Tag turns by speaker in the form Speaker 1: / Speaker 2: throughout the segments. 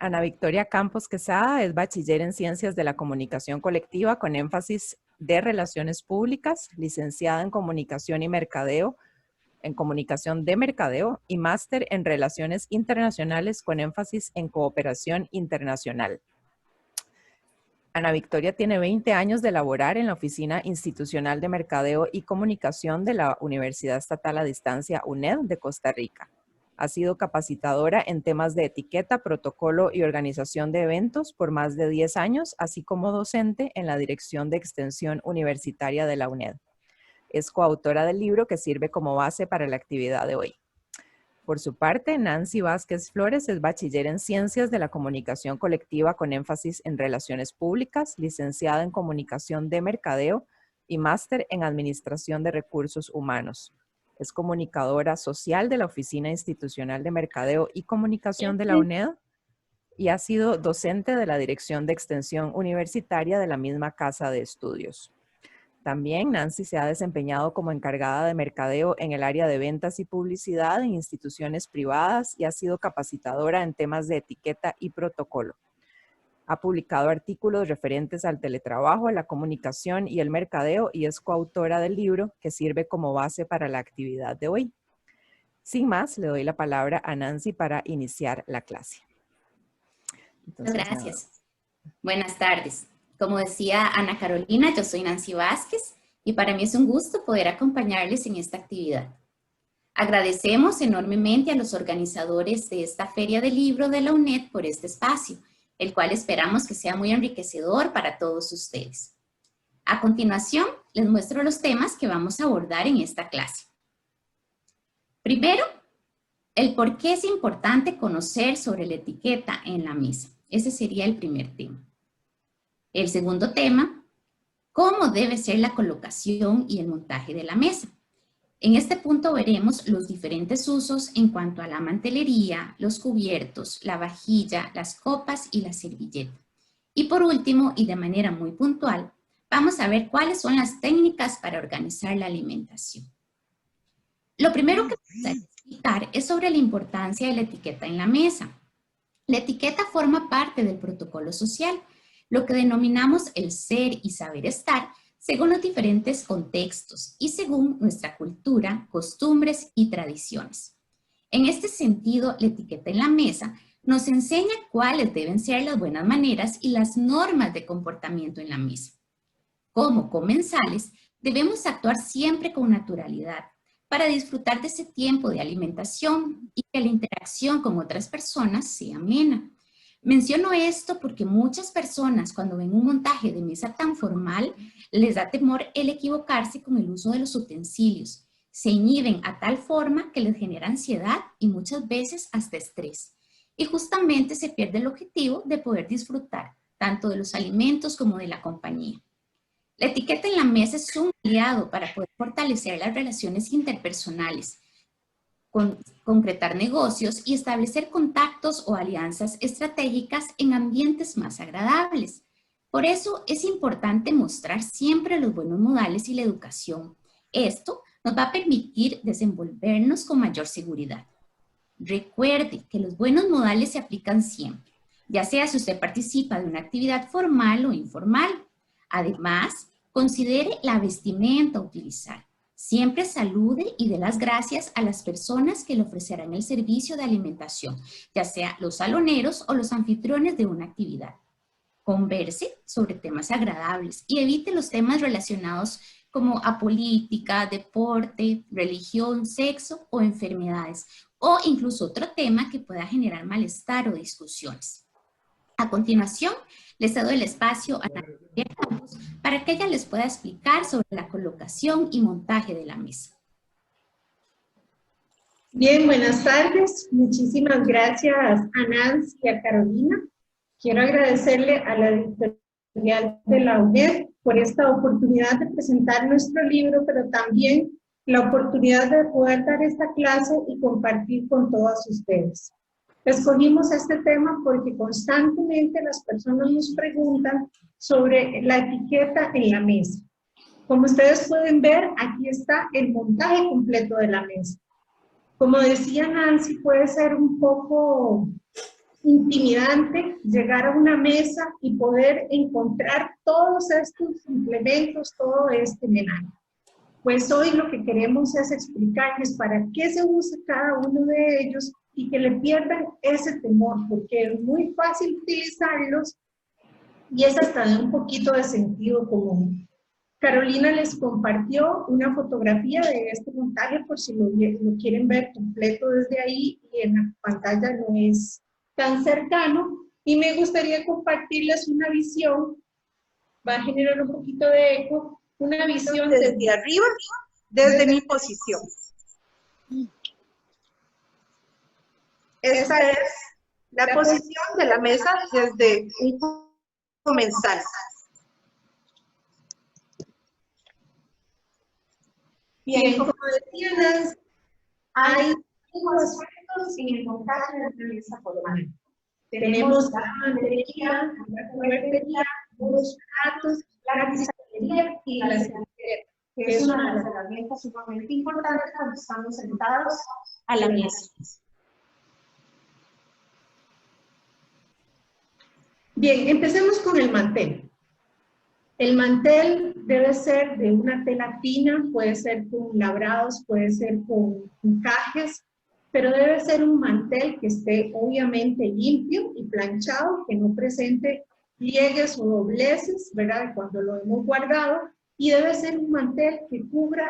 Speaker 1: Ana Victoria Campos Quesada es bachiller en Ciencias de la Comunicación Colectiva con énfasis de Relaciones Públicas, licenciada en Comunicación y Mercadeo, en Comunicación de Mercadeo y máster en Relaciones Internacionales con énfasis en Cooperación Internacional. Ana Victoria tiene 20 años de laborar en la Oficina Institucional de Mercadeo y Comunicación de la Universidad Estatal a Distancia UNED de Costa Rica. Ha sido capacitadora en temas de etiqueta, protocolo y organización de eventos por más de 10 años, así como docente en la Dirección de Extensión Universitaria de la UNED. Es coautora del libro que sirve como base para la actividad de hoy. Por su parte, Nancy Vázquez Flores es bachiller en Ciencias de la Comunicación Colectiva con énfasis en Relaciones Públicas, licenciada en Comunicación de Mercadeo y máster en Administración de Recursos Humanos. Es comunicadora social de la Oficina Institucional de Mercadeo y Comunicación de la UNED y ha sido docente de la Dirección de Extensión Universitaria de la misma Casa de Estudios. También Nancy se ha desempeñado como encargada de mercadeo en el área de ventas y publicidad en instituciones privadas y ha sido capacitadora en temas de etiqueta y protocolo. Ha publicado artículos referentes al teletrabajo, a la comunicación y el mercadeo y es coautora del libro que sirve como base para la actividad de hoy. Sin más, le doy la palabra a Nancy para iniciar la clase.
Speaker 2: Entonces, gracias. Buenas tardes. Como decía Ana Carolina, yo soy Nancy Vázquez y para mí es un gusto poder acompañarles en esta actividad. Agradecemos enormemente a los organizadores de esta Feria del Libro de la UNED por este espacio, el cual esperamos que sea muy enriquecedor para todos ustedes. A continuación, les muestro los temas que vamos a abordar en esta clase. Primero, el por qué es importante conocer sobre la etiqueta en la mesa. Ese sería el primer tema. El segundo tema, cómo debe ser la colocación y el montaje de la mesa. En este punto veremos los diferentes usos en cuanto a la mantelería, los cubiertos, la vajilla, las copas y la servilleta. Y por último, y de manera muy puntual, vamos a ver cuáles son las técnicas para organizar la alimentación. Lo primero que vamos a explicar es sobre la importancia de la etiqueta en la mesa. La etiqueta forma parte del protocolo social, lo que denominamos el ser y saber estar según los diferentes contextos y según nuestra cultura, costumbres y tradiciones. En este sentido, la etiqueta en la mesa nos enseña cuáles deben ser las buenas maneras y las normas de comportamiento en la mesa. Como comensales, debemos actuar siempre con naturalidad para disfrutar de ese tiempo de alimentación y que la interacción con otras personas sea amena. Menciono esto porque muchas personas cuando ven un montaje de mesa tan formal les da temor el equivocarse con el uso de los utensilios. Se inhiben a tal forma que les genera ansiedad y muchas veces hasta estrés. Y justamente se pierde el objetivo de poder disfrutar tanto de los alimentos como de la compañía. La etiqueta en la mesa es un aliado para poder fortalecer las relaciones interpersonales, concretar negocios y establecer contactos o alianzas estratégicas en ambientes más agradables. Por eso es importante mostrar siempre los buenos modales y la educación. Esto nos va a permitir desenvolvernos con mayor seguridad. Recuerde que los buenos modales se aplican siempre, ya sea si usted participa de una actividad formal o informal. Además, considere la vestimenta a utilizar. Siempre salude y dé las gracias a las personas que le ofrecerán el servicio de alimentación, ya sea los saloneros o los anfitriones de una actividad. Converse sobre temas agradables y evite los temas relacionados como a política, deporte, religión, sexo o enfermedades, o incluso otro tema que pueda generar malestar o discusiones. A continuación, les cedo el espacio a Ana Victoria Campos para que ella les pueda explicar sobre la colocación y montaje de la mesa.
Speaker 3: Bien, buenas tardes. Muchísimas gracias a Nancy y a Carolina. Quiero agradecerle a la editorial de la UNED por esta oportunidad de presentar nuestro libro, pero también la oportunidad de poder dar esta clase y compartir con todos ustedes. Escogimos este tema porque constantemente las personas nos preguntan sobre la etiqueta en la mesa. Como ustedes pueden ver, aquí está el montaje completo de la mesa. Como decía Nancy, puede ser un poco intimidante llegar a una mesa y poder encontrar todos estos implementos, todo este menaje. Pues hoy lo que queremos es explicarles para qué se usa cada uno de ellos y que le pierdan ese temor, porque es muy fácil utilizarlos y es hasta de un poquito de sentido común. Carolina les compartió una fotografía de este montaje por si lo quieren ver completo desde ahí, y en la pantalla no es tan cercano, y me gustaría compartirles una visión, va a generar un poquito de eco, una visión desde arriba, desde mi posición. Esta es la posición de la mesa desde un comensal. Bien, como decía Nancy, hay 5 aspectos en el montaje de la mesa formal. Tenemos la mantequilla, la cubertería, los platos, la cristalería y la servilleta, que es una de las herramientas sumamente importantes cuando estamos sentados a la mesa. Bien, empecemos con el mantel. El mantel debe ser de una tela fina, puede ser con labrados, puede ser con encajes, pero debe ser un mantel que esté obviamente limpio y planchado, que no presente pliegues o dobleces, ¿verdad? Cuando lo hemos guardado, y debe ser un mantel que cubra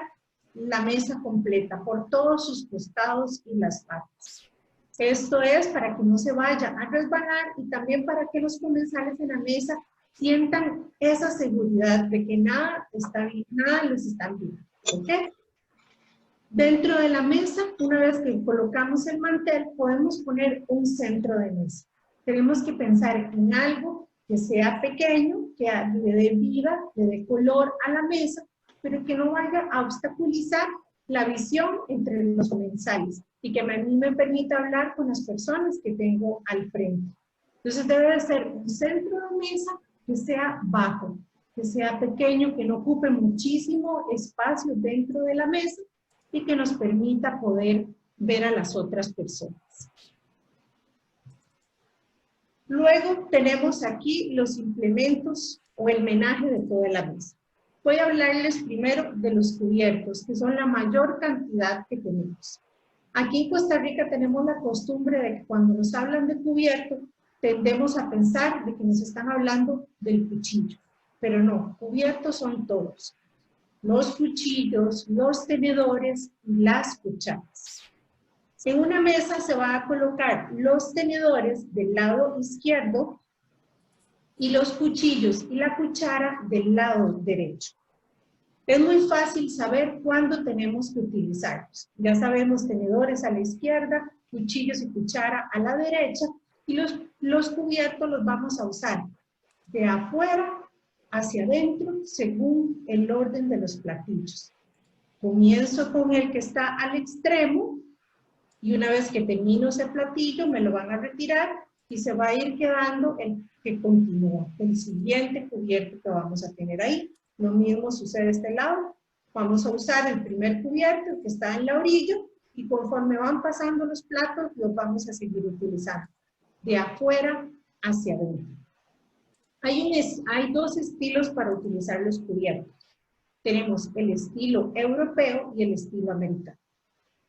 Speaker 3: la mesa completa por todos sus costados y las patas. Esto es para que no se vaya a resbalar y también para que los comensales en la mesa sientan esa seguridad de que nada les está viendo. ¿Ok? Dentro de la mesa, una vez que colocamos el mantel, podemos poner un centro de mesa. Tenemos que pensar en algo que sea pequeño, que le dé vida, le dé color a la mesa, pero que no vaya a obstaculizar la visión entre los comensales y que a mí me permita hablar con las personas que tengo al frente. Entonces debe ser un centro de mesa que sea bajo, que sea pequeño, que no ocupe muchísimo espacio dentro de la mesa y que nos permita poder ver a las otras personas. Luego tenemos aquí los implementos o el menaje de toda la mesa. Voy a hablarles primero de los cubiertos, que son la mayor cantidad que tenemos. Aquí en Costa Rica tenemos la costumbre de que cuando nos hablan de cubierto, tendemos a pensar de que nos están hablando del cuchillo, pero no, cubiertos son todos. Los cuchillos, los tenedores y las cucharas. En una mesa se van a colocar los tenedores del lado izquierdo y los cuchillos y la cuchara del lado derecho. Es muy fácil saber cuándo tenemos que utilizarlos. Ya sabemos tenedores a la izquierda, cuchillos y cuchara a la derecha, y los cubiertos los vamos a usar de afuera hacia adentro según el orden de los platillos. Comienzo con el que está al extremo y una vez que termino ese platillo me lo van a retirar y se va a ir quedando el que continúa, el siguiente cubierto que vamos a tener ahí. Lo mismo sucede de este lado. Vamos a usar el primer cubierto que está en la orilla y conforme van pasando los platos los vamos a seguir utilizando de afuera hacia adentro. Hay 2 estilos para utilizar los cubiertos. Tenemos el estilo europeo y el estilo americano.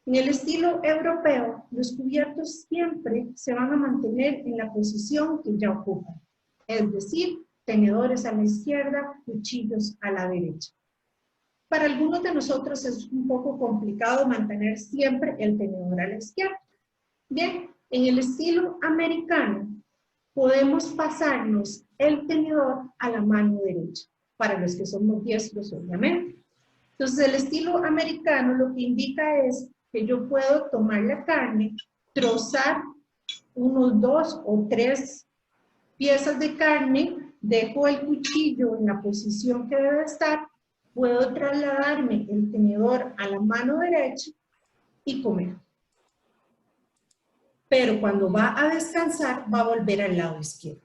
Speaker 3: En el estilo europeo, los cubiertos siempre se van a mantener en la posición que ya ocupan. Es decir, tenedores a la izquierda, cuchillos a la derecha. Para algunos de nosotros es un poco complicado mantener siempre el tenedor a la izquierda. Bien, en el estilo americano podemos pasarnos el tenedor a la mano derecha, para los que somos diestros obviamente. Entonces el estilo americano lo que indica es que yo puedo tomar la carne, trozar unos 2 o 3 piezas de carne, dejo el cuchillo en la posición que debe estar, puedo trasladarme el tenedor a la mano derecha y comer. Pero cuando va a descansar, va a volver al lado izquierdo.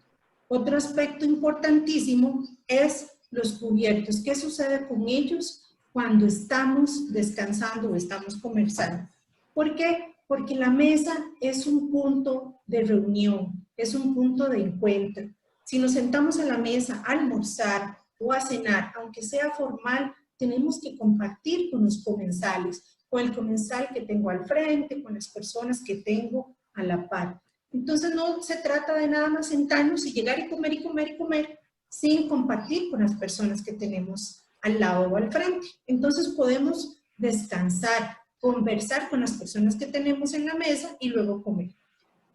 Speaker 3: Otro aspecto importantísimo es los cubiertos. ¿Qué sucede con ellos cuando estamos descansando o estamos conversando? ¿Por qué? Porque la mesa es un punto de reunión, es un punto de encuentro. Si nos sentamos a la mesa a almorzar o a cenar, aunque sea formal, tenemos que compartir con los comensales, con el comensal que tengo al frente, con las personas que tengo a la par. Entonces no se trata de nada más sentarnos y llegar y comer y comer y comer sin compartir con las personas que tenemos al lado o al frente. Entonces podemos descansar, conversar con las personas que tenemos en la mesa y luego comer.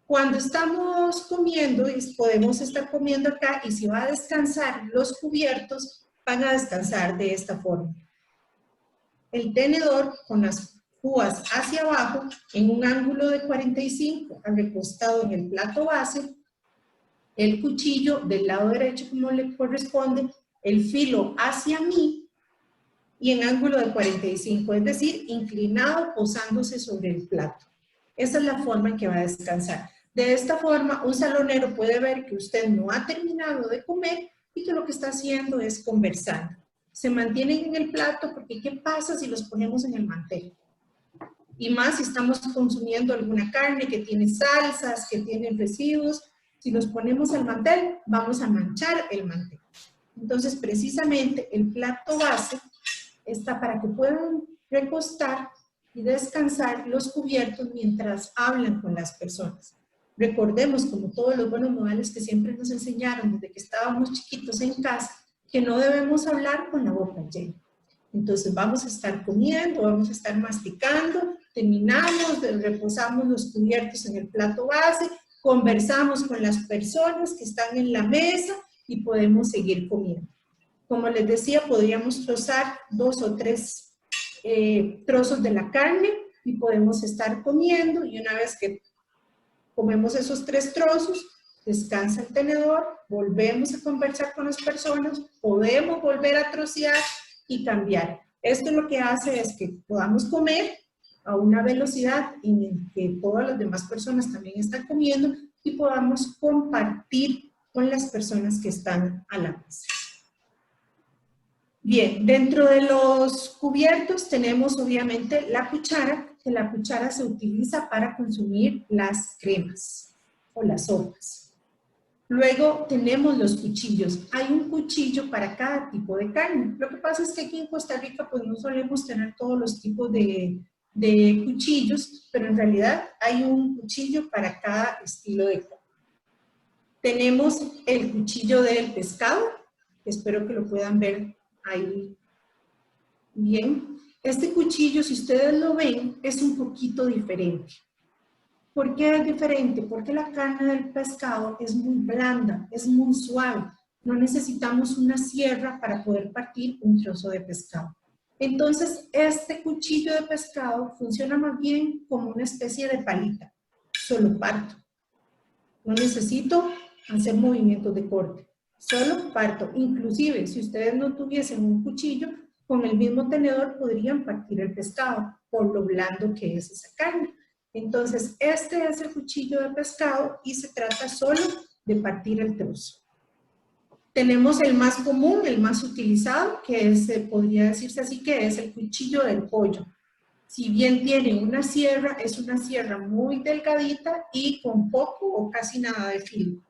Speaker 3: Cuando estamos comiendo, podemos estar comiendo acá y si va a descansar, los cubiertos van a descansar de esta forma. El tenedor con las púas hacia abajo en un ángulo de 45, recostado en el plato base, el cuchillo del lado derecho como le corresponde, el filo hacia mí y en ángulo de 45, es decir, inclinado posándose sobre el plato. Esa es la forma en que va a descansar. De esta forma, un salonero puede ver que usted no ha terminado de comer y que lo que está haciendo es conversando. Se mantienen en el plato porque ¿qué pasa si los ponemos en el mantel? Y más si estamos consumiendo alguna carne que tiene salsas, que tiene residuos, si los ponemos al mantel, vamos a manchar el mantel. Entonces, precisamente, el plato base está para que puedan recostar y descansar los cubiertos mientras hablan con las personas. Recordemos, como todos los buenos modales que siempre nos enseñaron desde que estábamos chiquitos en casa, que no debemos hablar con la boca llena. Entonces vamos a estar comiendo, vamos a estar masticando, terminamos, reposamos los cubiertos en el plato base, conversamos con las personas que están en la mesa y podemos seguir comiendo. Como les decía, podríamos trozar 2 o 3 trozos de la carne y podemos estar comiendo y una vez que comemos esos 3 trozos, descansa el tenedor, volvemos a conversar con las personas, podemos volver a trocear y cambiar. Esto lo que hace es que podamos comer a una velocidad en que todas las demás personas también están comiendo y podamos compartir con las personas que están a la mesa. Bien, dentro de los cubiertos tenemos obviamente la cuchara, que la cuchara se utiliza para consumir las cremas o las sopas. Luego tenemos los cuchillos. Hay un cuchillo para cada tipo de carne. Lo que pasa es que aquí en Costa Rica pues no solemos tener todos los tipos de cuchillos, pero en realidad hay un cuchillo para cada estilo de carne. Tenemos el cuchillo del pescado, espero que lo puedan ver ahí bien. Este cuchillo, si ustedes lo ven, es un poquito diferente. ¿Por qué es diferente? Porque la carne del pescado es muy blanda, es muy suave. No necesitamos una sierra para poder partir un trozo de pescado. Entonces, este cuchillo de pescado funciona más bien como una especie de palita. Solo parto. No necesito hacer movimientos de corte. Solo parto. Inclusive, si ustedes no tuviesen un cuchillo, con el mismo tenedor podrían partir el pescado por lo blando que es esa carne. Entonces, este es el cuchillo de pescado y se trata solo de partir el trozo. Tenemos el más común, el más utilizado, que es, podría decirse así, que es el cuchillo del pollo. Si bien tiene una sierra, es una sierra muy delgadita y con poco o casi nada de filo.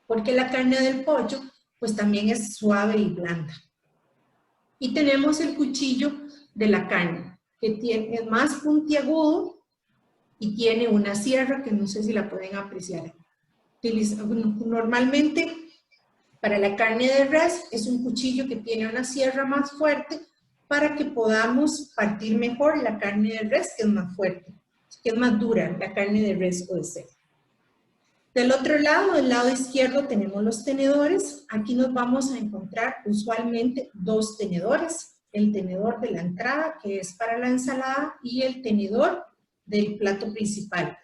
Speaker 3: Porque la carne del pollo, pues también es suave y blanda. Y tenemos el cuchillo de la carne, que es más puntiagudo y tiene una sierra que no sé si la pueden apreciar. Normalmente, para la carne de res, es un cuchillo que tiene una sierra más fuerte para que podamos partir mejor la carne de res, que es más fuerte, que es más dura, la carne de res o de cerdo. Del otro lado, del lado izquierdo, tenemos los tenedores. Aquí nos vamos a encontrar usualmente 2 tenedores. El tenedor de la entrada, que es para la ensalada, y el tenedor del plato principal.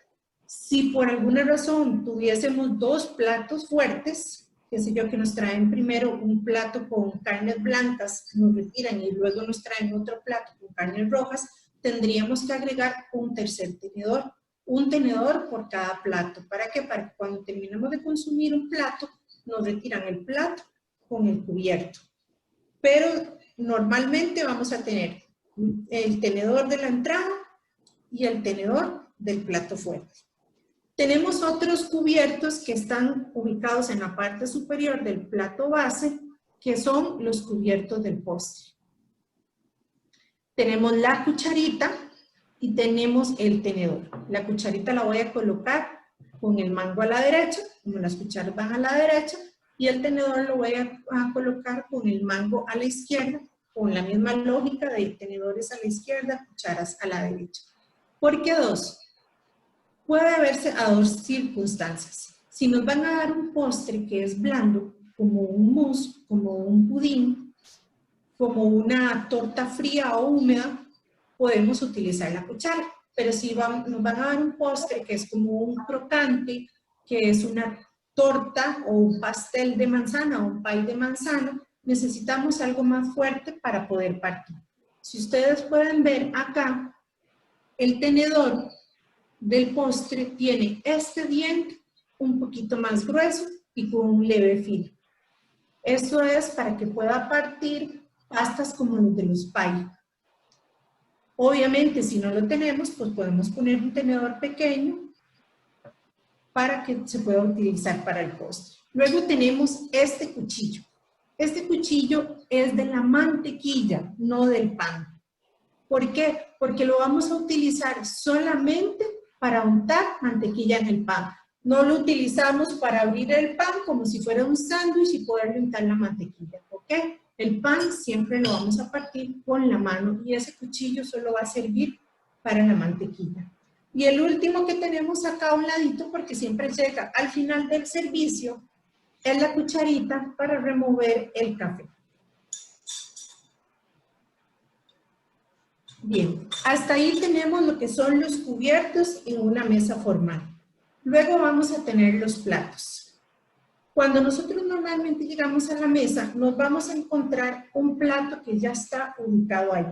Speaker 3: Si por alguna razón tuviésemos 2 platos fuertes, qué sé yo, que nos traen primero un plato con carnes blancas, nos retiran y luego nos traen otro plato con carnes rojas, tendríamos que agregar un tercer tenedor. Un tenedor por cada plato. ¿Para qué? Para que cuando terminemos de consumir un plato, nos retiran el plato con el cubierto. Pero normalmente vamos a tener el tenedor de la entrada y el tenedor del plato fuerte. Tenemos otros cubiertos que están ubicados en la parte superior del plato base, que son los cubiertos del postre. Tenemos la cucharita y tenemos el tenedor. La cucharita la voy a colocar con el mango a la derecha, como las cucharas van a la derecha, y el tenedor lo voy a colocar con el mango a la izquierda, con la misma lógica de tenedores a la izquierda, cucharas a la derecha. ¿Por qué dos? Puede verse a dos circunstancias. Si nos van a dar un postre que es blando, como un mousse, como un pudín, como una torta fría o húmeda, podemos utilizar la cuchara. Pero si nos van a dar un postre que es como un crocante, que es una torta o un pastel de manzana o un pie de manzana, necesitamos algo más fuerte para poder partir. Si ustedes pueden ver acá, el tenedor del postre tiene este diente un poquito más grueso y con un leve filo. Esto es para que pueda partir pastas como los de los pie. Obviamente, si no lo tenemos, pues podemos poner un tenedor pequeño para que se pueda utilizar para el postre. Luego tenemos este cuchillo. Este cuchillo es de la mantequilla, no del pan. ¿Por qué? Porque lo vamos a utilizar solamente para untar mantequilla en el pan. No lo utilizamos para abrir el pan como si fuera un sándwich y poderle untar la mantequilla. ¿Ok? El pan siempre lo vamos a partir con la mano y ese cuchillo solo va a servir para la mantequilla. Y el último que tenemos acá a un ladito, porque siempre llega al final del servicio, es la cucharita para remover el café. Bien, hasta ahí tenemos lo que son los cubiertos en una mesa formal. Luego vamos a tener los platos. Cuando nosotros normalmente llegamos a la mesa, nos vamos a encontrar un plato que ya está ubicado ahí.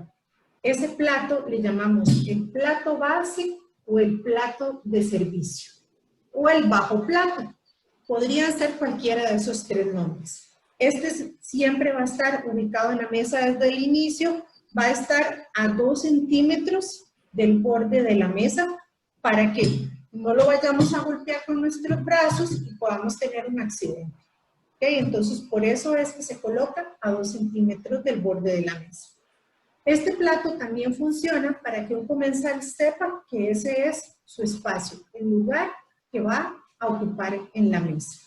Speaker 3: Ese plato le llamamos el plato base o el plato de servicio, o el bajo plato. Podrían ser cualquiera de esos tres nombres. Este siempre va a estar ubicado en la mesa desde el inicio, va a estar a 2 centímetros del borde de la mesa para que no lo vayamos a golpear con nuestros brazos y podamos tener un accidente. ¿Okay? Entonces, por eso es que se coloca a 2 centímetros del borde de la mesa. Este plato también funciona para que un comensal sepa que ese es su espacio, el lugar que va a ocupar en la mesa.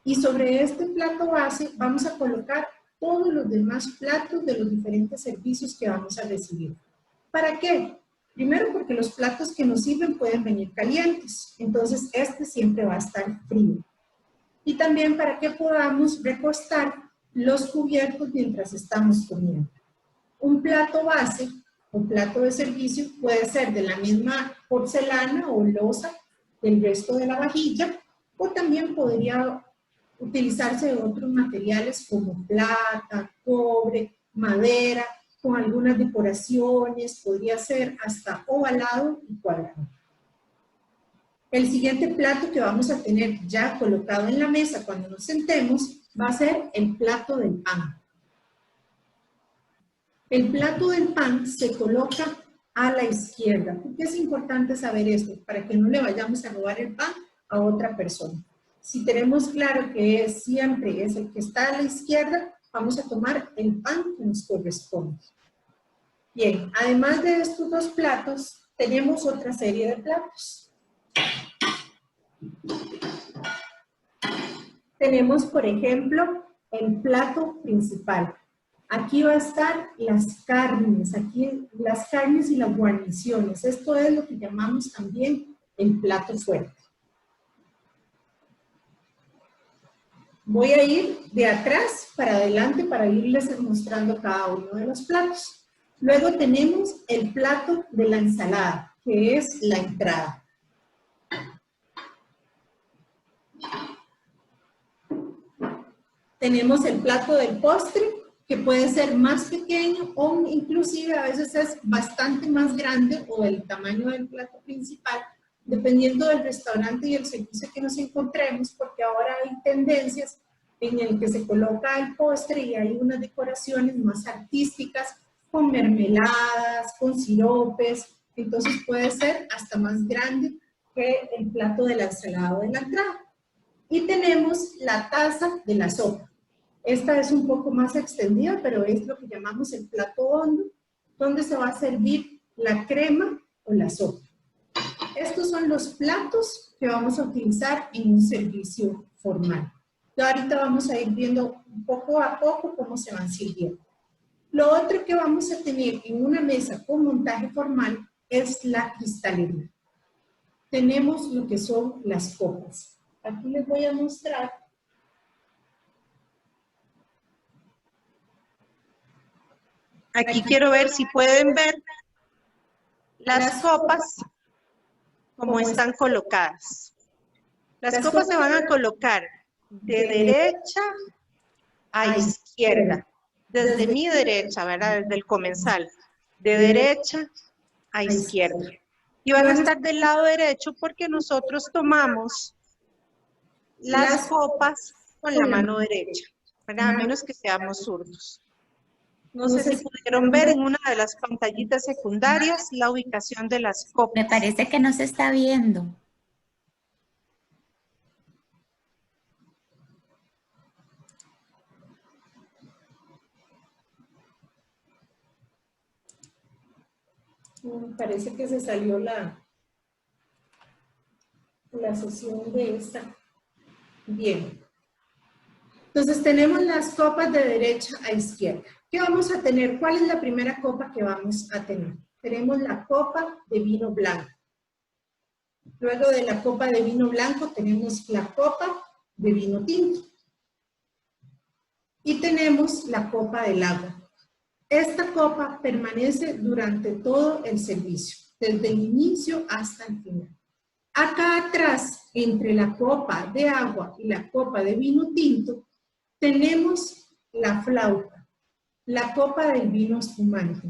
Speaker 3: Y sobre este plato base vamos a colocar todos los demás platos de los diferentes servicios que vamos a recibir. ¿Para qué? Primero porque los platos que nos sirven pueden venir calientes, entonces este siempre va a estar frío. Y también para que podamos recostar los cubiertos mientras estamos comiendo. Un plato base o plato de servicio puede ser de la misma porcelana o loza del resto de la vajilla, o también podría utilizarse de otros materiales como plata, cobre, madera, con algunas decoraciones, podría ser hasta ovalado y cuadrado. El siguiente plato que vamos a tener ya colocado en la mesa cuando nos sentemos va a ser el plato del pan. El plato del pan se coloca a la izquierda. ¿Por qué es importante saber esto? Para que no le vayamos a robar el pan a otra persona. Si tenemos claro que siempre es el que está a la izquierda, vamos a tomar el pan que nos corresponde. Bien, además de estos dos platos, tenemos otra serie de platos. Tenemos, por ejemplo, el plato principal. Aquí va a estar las carnes y las guarniciones. Esto es lo que llamamos también el plato fuerte. Voy a ir de atrás para adelante para irles mostrando cada uno de los platos. Luego tenemos el plato de la ensalada, que es la entrada. Tenemos el plato del postre, que puede ser más pequeño o inclusive a veces es bastante más grande o el tamaño del plato principal, dependiendo del restaurante y el servicio que nos encontremos, porque ahora hay tendencias en el que se coloca el postre y hay unas decoraciones más artísticas, con mermeladas, con siropes, entonces puede ser hasta más grande que el plato de la ensalada o de la entrada. Y tenemos la taza de la sopa. Esta es un poco más extendida, pero es lo que llamamos el plato hondo, donde se va a servir la crema o la sopa. Estos son los platos que vamos a utilizar en un servicio formal. Y ahorita vamos a ir viendo poco a poco cómo se van sirviendo. Lo otro que vamos a tener en una mesa con montaje formal es la cristalería. Tenemos lo que son las copas. Aquí les voy a mostrar.
Speaker 4: Aquí quiero ver si pueden ver las copas como están colocadas. Las copas se van a colocar de derecha a izquierda. Desde mi derecha, ¿verdad? Desde el comensal. De derecha a izquierda. Y van a estar del lado derecho porque nosotros tomamos las copas con la mano derecha, ¿verdad? A menos que seamos zurdos. No sé si pudieron ver en una de las pantallitas secundarias la ubicación de las copas.
Speaker 2: Me parece que no se está viendo.
Speaker 3: Parece que se salió la sesión de esta. Bien. Entonces tenemos las copas de derecha a izquierda. ¿Qué vamos a tener? ¿Cuál es la primera copa que vamos a tener? Tenemos la copa de vino blanco. Luego de la copa de vino blanco tenemos la copa de vino tinto. Y tenemos la copa del agua. Esta copa permanece durante todo el servicio, desde el inicio hasta el final. Acá atrás, entre la copa de agua y la copa de vino tinto, tenemos la flauta, la copa del vino espumante.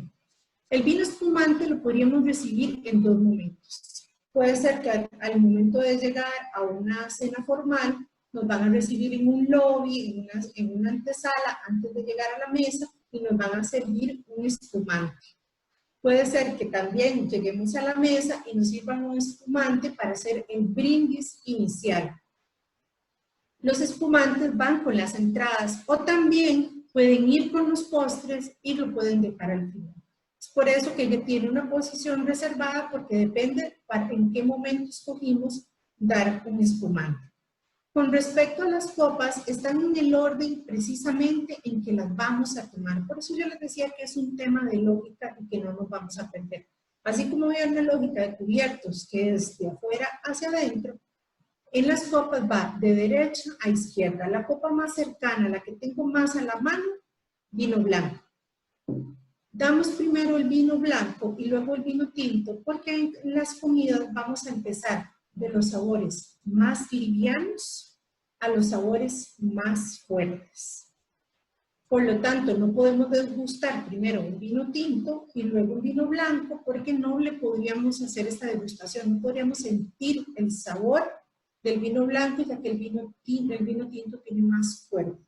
Speaker 3: El vino espumante lo podríamos recibir en dos momentos. Puede ser que al momento de llegar a una cena formal, nos van a recibir en un lobby, en una antesala, antes de llegar a la mesa, y nos van a servir un espumante. Puede ser que también lleguemos a la mesa y nos sirvan un espumante para hacer el brindis inicial. Los espumantes van con las entradas o también pueden ir con los postres y lo pueden dejar al final. Es por eso que ella tiene una posición reservada porque depende en qué momento escogimos dar un espumante. Con respecto a las copas, están en el orden precisamente en que las vamos a tomar. Por eso yo les decía que es un tema de lógica y que no nos vamos a perder. Así como hay una lógica de cubiertos que es de afuera hacia adentro, en las copas va de derecha a izquierda. La copa más cercana, la que tengo más a la mano, vino blanco. Damos primero el vino blanco y luego el vino tinto, porque en las comidas vamos a empezar de los sabores más livianos a los sabores más fuertes. Por lo tanto, no podemos degustar primero un vino tinto y luego un vino blanco porque no le podríamos hacer esta degustación, no podríamos sentir el sabor del vino blanco ya que el vino tinto tiene más fuerte.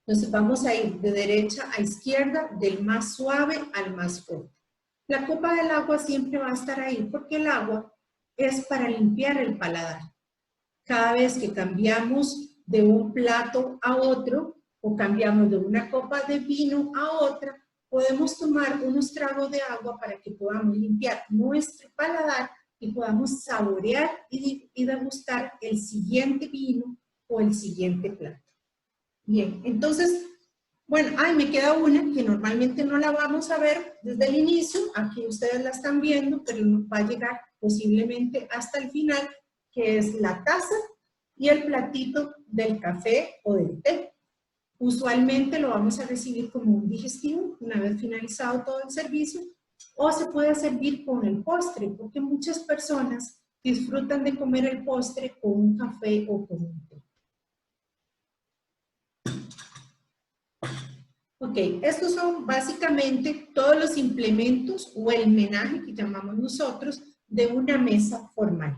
Speaker 3: Entonces vamos a ir de derecha a izquierda, del más suave al más fuerte. La copa del agua siempre va a estar ahí porque el agua es para limpiar el paladar. Cada vez que cambiamos de un plato a otro o cambiamos de una copa de vino a otra, podemos tomar unos tragos de agua para que podamos limpiar nuestro paladar y podamos saborear y degustar el siguiente vino o el siguiente plato. Bien, entonces, bueno, me queda una que normalmente no la vamos a ver desde el inicio, aquí ustedes la están viendo, pero va a llegar posiblemente hasta el final, que es la taza y el platito del café o del té. Usualmente lo vamos a recibir como un digestivo, una vez finalizado todo el servicio, o se puede servir con el postre, porque muchas personas disfrutan de comer el postre con un café o con un té. Ok, estos son básicamente todos los implementos o el menaje que llamamos nosotros de una mesa formal.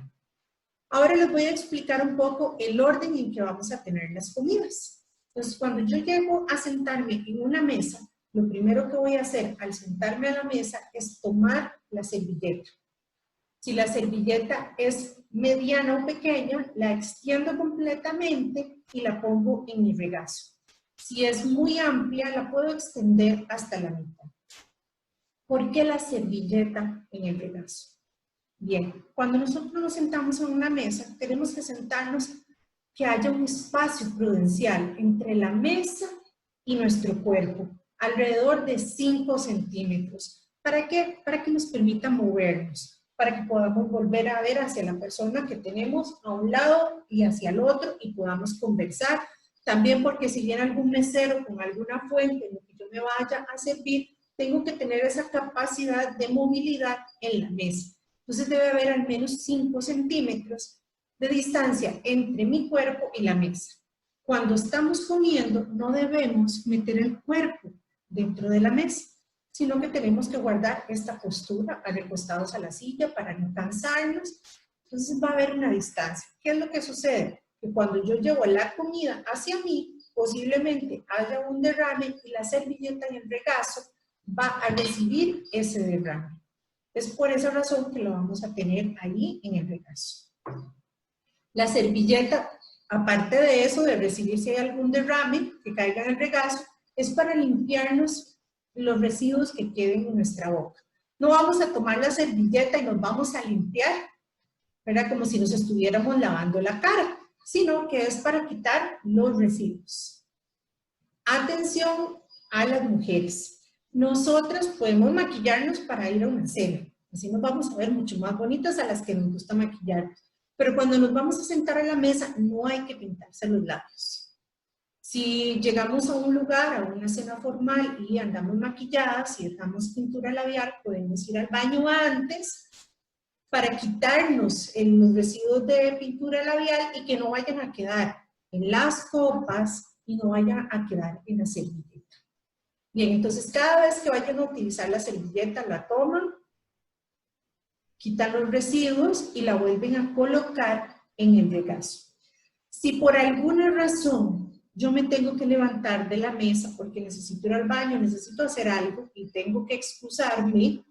Speaker 3: Ahora les voy a explicar un poco el orden en que vamos a tener las comidas. Entonces, cuando yo llego a sentarme en una mesa, lo primero que voy a hacer al sentarme a la mesa es tomar la servilleta. Si la servilleta es mediana o pequeña, la extiendo completamente y la pongo en mi regazo. Si es muy amplia, la puedo extender hasta la mitad. ¿Por qué la servilleta en el regazo? Bien, cuando nosotros nos sentamos en una mesa, tenemos que sentarnos que haya un espacio prudencial entre la mesa y nuestro cuerpo, alrededor de 5 centímetros. ¿Para qué? Para que nos permita movernos, para que podamos volver a ver hacia la persona que tenemos a un lado y hacia el otro y podamos conversar. También porque si viene algún mesero con alguna fuente en lo que yo me vaya a servir, tengo que tener esa capacidad de movilidad en la mesa. Entonces debe haber al menos 5 centímetros de distancia entre mi cuerpo y la mesa. Cuando estamos comiendo, no debemos meter el cuerpo dentro de la mesa, sino que tenemos que guardar esta postura, recostados a la silla para no cansarnos. Entonces va a haber una distancia. ¿Qué es lo que sucede? Que cuando yo llevo la comida hacia mí, posiblemente haya un derrame y la servilleta en el regazo va a recibir ese derrame. Es por esa razón que lo vamos a tener ahí en el regazo. La servilleta, aparte de eso, de recibir si hay algún derrame que caiga en el regazo, es para limpiarnos los residuos que queden en nuestra boca. No vamos a tomar la servilleta y nos vamos a limpiar, ¿verdad? Como si nos estuviéramos lavando la cara, sino que es para quitar los residuos. Atención a las mujeres. Nosotras podemos maquillarnos para ir a una cena. Así nos vamos a ver mucho más bonitas a las que nos gusta maquillarnos. Pero cuando nos vamos a sentar a la mesa, no hay que pintarse los labios. Si llegamos a un lugar, a una cena formal y andamos maquilladas y dejamos pintura labial, podemos ir al baño antes para quitarnos los residuos de pintura labial y que no vayan a quedar en las copas y no vayan a quedar en la servilleta. Bien, entonces cada vez que vayan a utilizar la servilleta, la toman, quitan los residuos y la vuelven a colocar en el regazo. Si por alguna razón yo me tengo que levantar de la mesa porque necesito ir al baño, necesito hacer algo y tengo que excusarme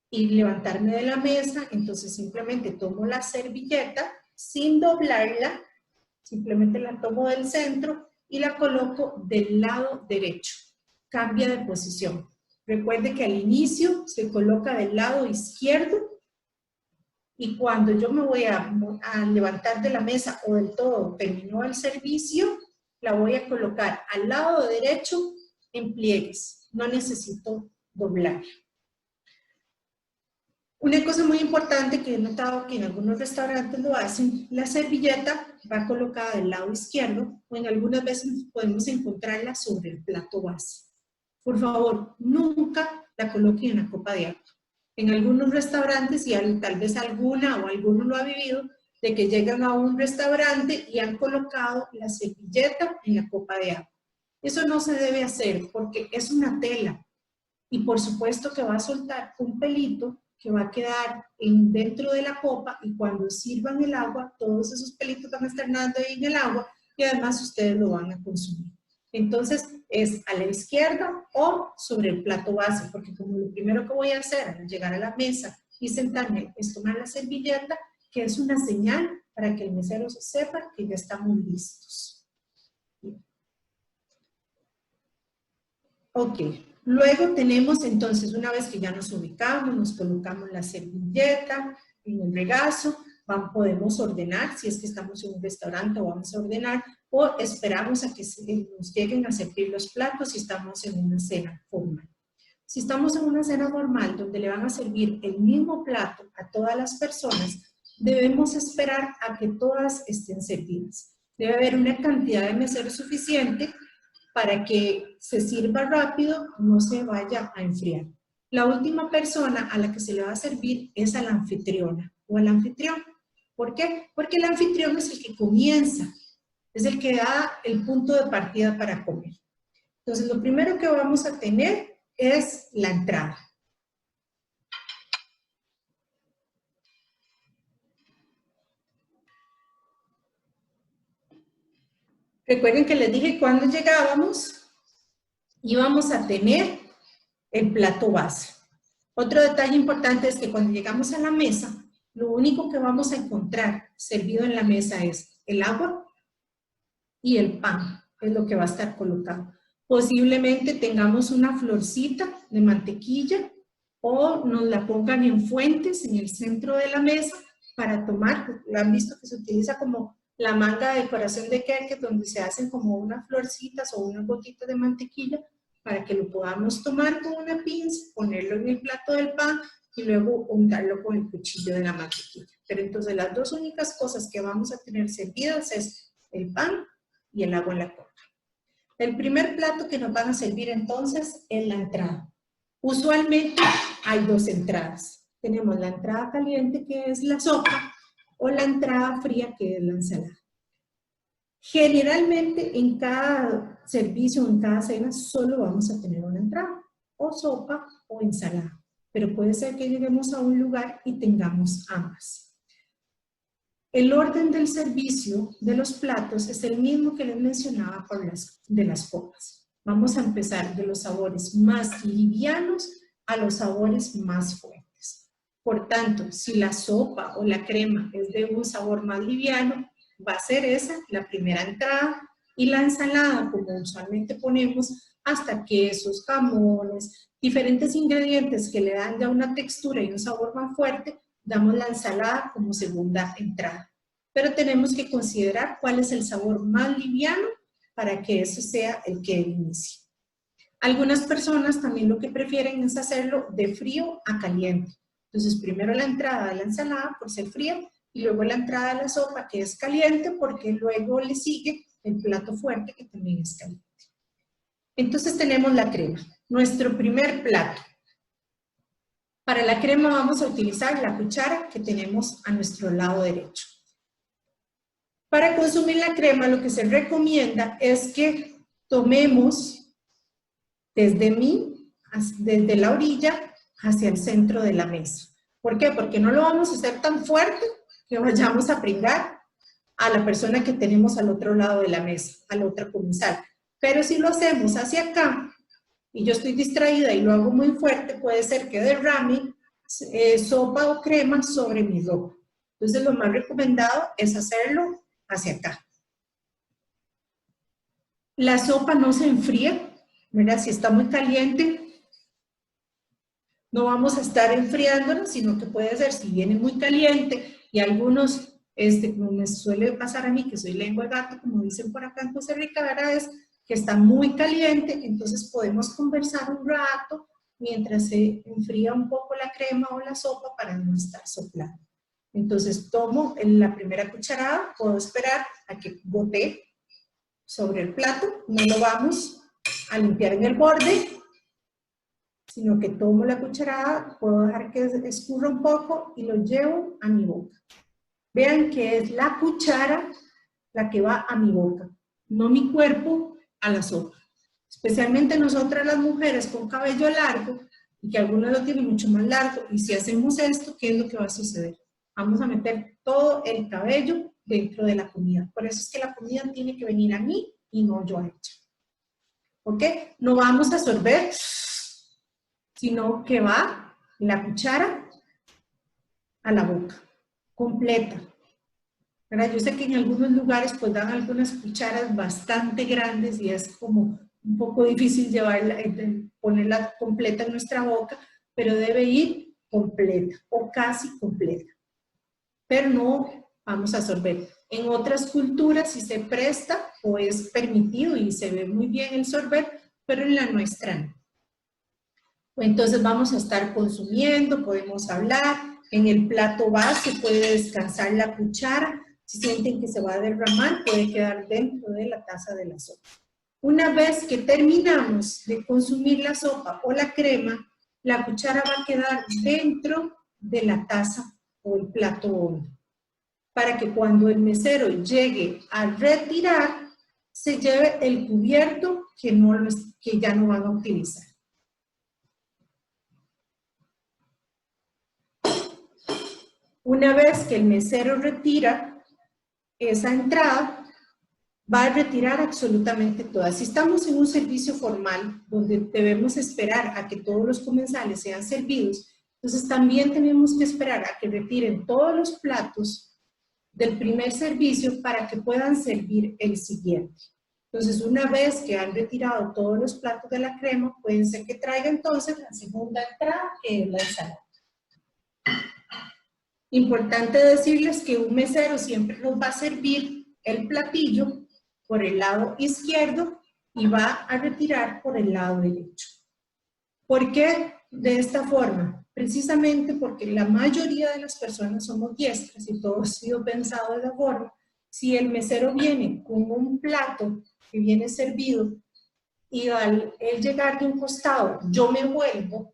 Speaker 3: y levantarme de la mesa, entonces simplemente tomo la servilleta sin doblarla, simplemente la tomo del centro y la coloco del lado derecho. Cambia de posición. Recuerde que al inicio se coloca del lado izquierdo y cuando yo me voy a levantar de la mesa o del todo terminó el servicio, la voy a colocar al lado derecho en pliegues. No necesito doblar. Una cosa muy importante que he notado que en algunos restaurantes lo hacen, la servilleta va colocada del lado izquierdo o en algunas veces podemos encontrarla sobre el plato base. Por favor, nunca la coloquen en la copa de agua. En algunos restaurantes, y tal vez alguna o alguno lo ha vivido, de que llegan a un restaurante y han colocado la servilleta en la copa de agua. Eso no se debe hacer porque es una tela y por supuesto que va a soltar un pelito que va a quedar dentro de la copa y cuando sirvan el agua, todos esos pelitos van a estar nadando ahí en el agua y además ustedes lo van a consumir. Entonces es a la izquierda o sobre el plato base, porque como lo primero que voy a hacer al llegar a la mesa y sentarme es tomar la servilleta, que es una señal para que el mesero sepa que ya estamos listos. Ok, luego tenemos entonces, una vez que ya nos ubicamos, nos colocamos la servilleta en el regazo, podemos ordenar, si es que estamos en un restaurante o vamos a ordenar, o esperamos a que nos lleguen a servir los platos si estamos en una cena formal. Si estamos en una cena formal donde le van a servir el mismo plato a todas las personas, debemos esperar a que todas estén servidas. Debe haber una cantidad de meseros suficiente para que se sirva rápido, no se vaya a enfriar. La última persona a la que se le va a servir es a la anfitriona o al anfitrión. ¿Por qué? Porque el anfitrión es el que comienza, es el que da el punto de partida para comer. Entonces, lo primero que vamos a tener es la entrada. Recuerden que les dije cuando llegábamos íbamos a tener el plato base. Otro detalle importante es que cuando llegamos a la mesa, lo único que vamos a encontrar servido en la mesa es el agua y el pan, es lo que va a estar colocado. Posiblemente tengamos una florcita de mantequilla o nos la pongan en fuentes en el centro de la mesa para tomar. ¿Lo han visto que se utiliza como la manga de decoración de queque, donde se hacen como unas florcitas o unas gotitas de mantequilla para que lo podamos tomar con una pinza, ponerlo en el plato del pan y luego untarlo con el cuchillo de la mantequilla? Pero entonces las dos únicas cosas que vamos a tener servidas es el pan y el agua en la copa. El primer plato que nos van a servir entonces es la entrada. Usualmente hay dos entradas. Tenemos la entrada caliente, que es la sopa, o la entrada fría, que es la ensalada. Generalmente en cada servicio, en cada cena, solo vamos a tener una entrada, o sopa o ensalada. Pero puede ser que lleguemos a un lugar y tengamos ambas. El orden del servicio de los platos es el mismo que les mencionaba de las copas. Vamos a empezar de los sabores más livianos a los sabores más fuertes. Por tanto, si la sopa o la crema es de un sabor más liviano, va a ser esa la primera entrada, y la ensalada, como usualmente ponemos hasta quesos, jamones, diferentes ingredientes que le dan ya una textura y un sabor más fuerte, damos la ensalada como segunda entrada. Pero tenemos que considerar cuál es el sabor más liviano para que eso sea el que inicie. Algunas personas también lo que prefieren es hacerlo de frío a caliente. Entonces primero la entrada de la ensalada por ser fría y luego la entrada de la sopa, que es caliente, porque luego le sigue el plato fuerte, que también es caliente. Entonces tenemos la crema, nuestro primer plato. Para la crema vamos a utilizar la cuchara que tenemos a nuestro lado derecho. Para consumir la crema, lo que se recomienda es que tomemos desde la orilla hacia el centro de la mesa. ¿Por qué? Porque no lo vamos a hacer tan fuerte que vayamos a pringar a la persona que tenemos al otro lado de la mesa, al otro comensal. Pero si lo hacemos hacia acá y yo estoy distraída y lo hago muy fuerte, puede ser que derrame sopa o crema sobre mi ropa. Entonces lo más recomendado es hacerlo hacia acá. La sopa no se enfría, ¿verdad? Si está muy caliente, no vamos a estar enfriándola, sino que puede ser, si viene muy caliente, y algunos, como me suele pasar a mí, que soy lengua de gato, como dicen por acá en Costa Rica, ¿verdad? Es que está muy caliente, entonces podemos conversar un rato mientras se enfría un poco la crema o la sopa para no estar soplando. Entonces tomo la primera cucharada, puedo esperar a que gotee sobre el plato, no lo vamos a limpiar en el borde, sino que tomo la cucharada, puedo dejar que escurra un poco y lo llevo a mi boca. Vean que es la cuchara la que va a mi boca, no mi cuerpo a la sopa. Especialmente nosotras las mujeres con cabello largo, y que algunas lo tienen mucho más largo, y si hacemos esto, ¿qué es lo que va a suceder? Vamos a meter todo el cabello dentro de la comida. Por eso es que la comida tiene que venir a mí y no yo a ella. ¿Ok? No vamos a sorber, sino que va la cuchara a la boca, completa. ¿Verdad? Yo sé que en algunos lugares pues dan algunas cucharas bastante grandes y es como un poco difícil llevarla, ponerla completa en nuestra boca, pero debe ir completa o casi completa. Pero no vamos a sorber. En otras culturas sí se presta o es permitido y se ve muy bien el sorber, pero en la nuestra no. Entonces vamos a estar consumiendo, podemos hablar, en el plato base puede descansar la cuchara, si sienten que se va a derramar puede quedar dentro de la taza de la sopa. Una vez que terminamos de consumir la sopa o la crema, la cuchara va a quedar dentro de la taza o el plato hondo, para que cuando el mesero llegue a retirar, se lleve el cubierto que ya no van a utilizar. Una vez que el mesero retira esa entrada, va a retirar absolutamente todas. Si estamos en un servicio formal donde debemos esperar a que todos los comensales sean servidos, entonces también tenemos que esperar a que retiren todos los platos del primer servicio para que puedan servir el siguiente. Entonces, una vez que han retirado todos los platos de la crema, pueden ser que traiga entonces la segunda entrada, que es la ensalada. Importante decirles que un mesero siempre nos va a servir el platillo por el lado izquierdo y va a retirar por el lado derecho. ¿Por qué de esta forma? Precisamente porque la mayoría de las personas somos diestras y todo ha sido pensado de la forma. Si el mesero viene con un plato que viene servido y al él llegar de un costado yo me vuelvo,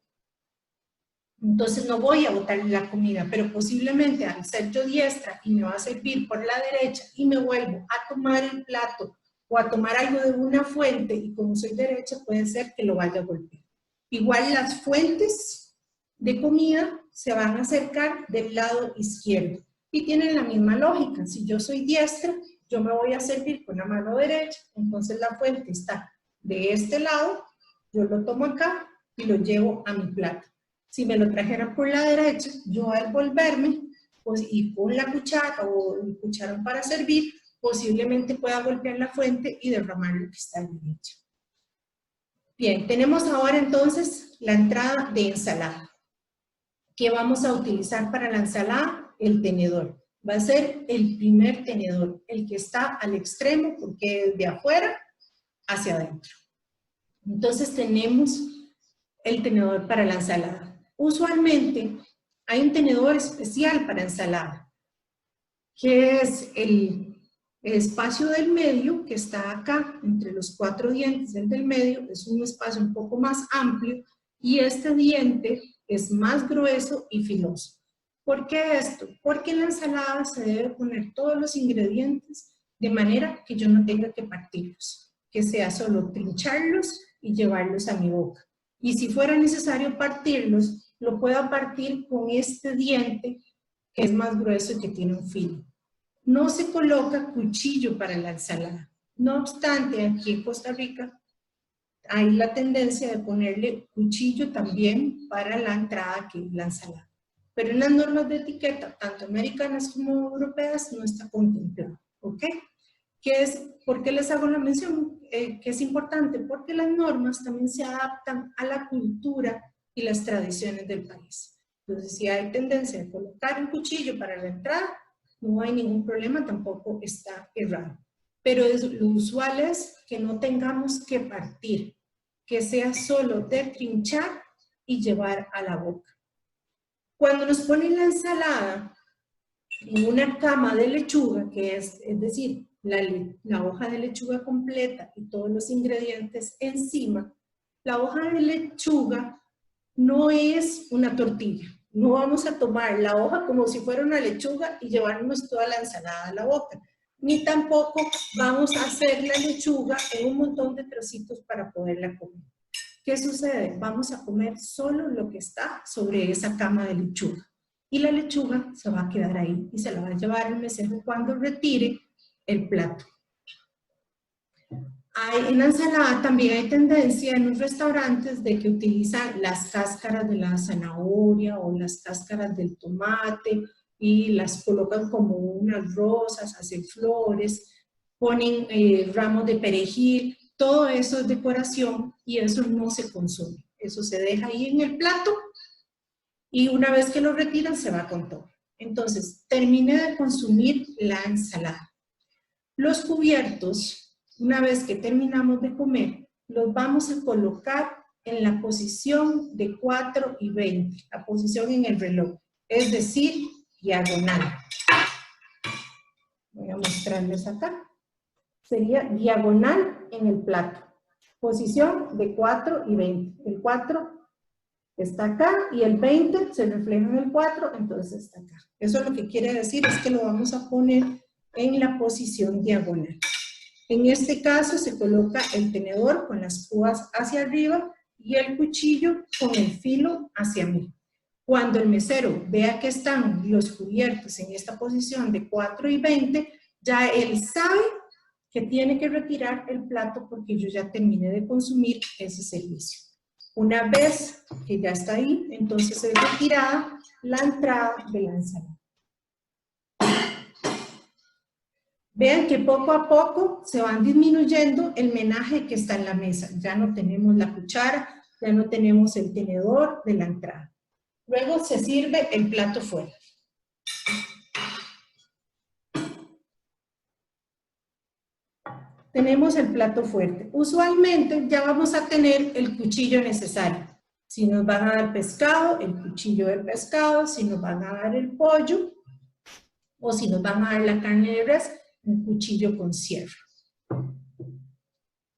Speaker 3: entonces no voy a botar la comida, pero posiblemente al ser yo diestra y me va a servir por la derecha y me vuelvo a tomar el plato o a tomar algo de una fuente y como soy derecha puede ser que lo vaya a golpear. Igual las fuentes de comida se van a acercar del lado izquierdo y tienen la misma lógica. Si yo soy diestra, yo me voy a servir con la mano derecha, entonces la fuente está de este lado, yo lo tomo acá y lo llevo a mi plato. Si me lo trajeran por la derecha, yo al volverme pues, y con la cuchara o el cucharón para servir, posiblemente pueda golpear la fuente y derramar lo que está a la derecha. Bien, tenemos ahora entonces la entrada de ensalada. ¿Qué vamos a utilizar para la ensalada? El tenedor. Va a ser el primer tenedor, el que está al extremo porque es de afuera hacia adentro. Entonces tenemos el tenedor para la ensalada. Usualmente hay un tenedor especial para ensalada, que es el espacio del medio que está acá, entre los 4 dientes del medio, es un espacio un poco más amplio y este diente es más grueso y filoso. ¿Por qué esto? Porque en la ensalada se debe poner todos los ingredientes de manera que yo no tenga que partirlos, que sea solo trincharlos y llevarlos a mi boca. Y si fuera necesario partirlos, lo puedo partir con este diente que es más grueso y que tiene un filo. No se coloca cuchillo para la ensalada. No obstante, aquí en Costa Rica hay la tendencia de ponerle cuchillo también para la entrada que es la ensalada. Pero en las normas de etiqueta, tanto americanas como europeas, no está contemplado. ¿Ok? ¿Por qué les hago la mención? Que es importante, porque las normas también se adaptan a la cultura y las tradiciones del país. Entonces, si hay tendencia de colocar un cuchillo para la entrada, no hay ningún problema, tampoco está errado. Pero lo usual es que no tengamos que partir, que sea solo de trinchar y llevar a la boca. Cuando nos ponen la ensalada en una cama de lechuga, que es decir, la hoja de lechuga completa y todos los ingredientes encima, la hoja de lechuga no es una tortilla. No vamos a tomar la hoja como si fuera una lechuga y llevarnos toda la ensalada a la boca. Ni tampoco vamos a hacer la lechuga en un montón de trocitos para poderla comer. ¿Qué sucede? Vamos a comer solo lo que está sobre esa cama de lechuga. Y la lechuga se va a quedar ahí y se la va a llevar el mesero cuando retire el plato. En la ensalada también hay tendencia en los restaurantes de que utilizan las cáscaras de la zanahoria o las cáscaras del tomate y las colocan como unas rosas, hacen flores, ponen ramos de perejil, todo eso es decoración y eso no se consume. Eso se deja ahí en el plato y una vez que lo retiran se va con todo. Entonces, terminé de consumir la ensalada. Los cubiertos, una vez que terminamos de comer, los vamos a colocar en la posición de 4 y 20, la posición en el reloj, es decir, diagonal. Voy a mostrarles acá. Sería diagonal en el plato. Posición de 4 y 20. El 4 está acá y el 20 se refleja en el 4, entonces está acá. Eso lo que quiere decir es que lo vamos a poner en la posición diagonal. En este caso se coloca el tenedor con las púas hacia arriba y el cuchillo con el filo hacia mí. Cuando el mesero vea que están los cubiertos en esta posición de 4 y 20, ya él sabe que tiene que retirar el plato porque yo ya terminé de consumir ese servicio. Una vez que ya está ahí, entonces es retirada la entrada de la ensalada. Vean que poco a poco se van disminuyendo el menaje que está en la mesa. Ya no tenemos la cuchara, ya no tenemos el tenedor de la entrada. Luego se sirve el plato fuerte. Tenemos el plato fuerte. Usualmente ya vamos a tener el cuchillo necesario. Si nos van a dar pescado, el cuchillo del pescado. Si nos van a dar el pollo o si nos van a dar la carne de res, un cuchillo con sierra.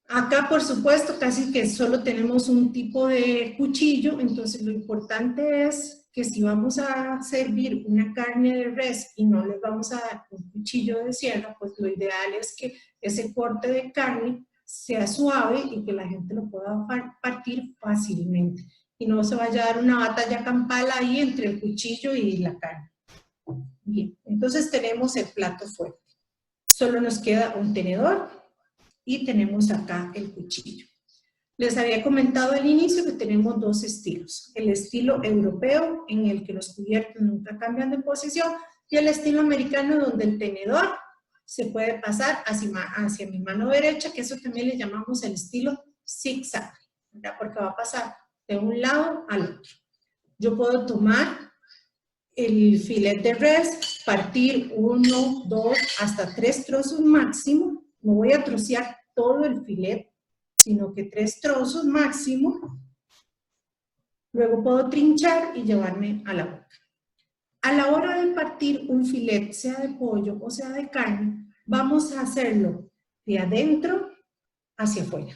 Speaker 3: Acá, por supuesto, casi que solo tenemos un tipo de cuchillo, entonces lo importante es que si vamos a servir una carne de res y no les vamos a dar un cuchillo de sierra, pues lo ideal es que ese corte de carne sea suave y que la gente lo pueda partir fácilmente y no se vaya a dar una batalla campal ahí entre el cuchillo y la carne. Bien, entonces tenemos el plato fuerte. Solo nos queda un tenedor y tenemos acá el cuchillo. Les había comentado al inicio que tenemos dos estilos. El estilo europeo, en el que los cubiertos nunca cambian de posición, y el estilo americano, donde el tenedor se puede pasar hacia mi mano derecha, que eso también le llamamos el estilo zigzag, ¿verdad? Porque va a pasar de un lado al otro. Yo puedo tomar el filet de res, partir 1, 2, hasta 3 trozos máximo. No voy a trocear todo el filet, sino que 3 trozos máximo. Luego puedo trinchar y llevarme a la boca. A la hora de partir un filet, sea de pollo o sea de carne, vamos a hacerlo de adentro hacia afuera.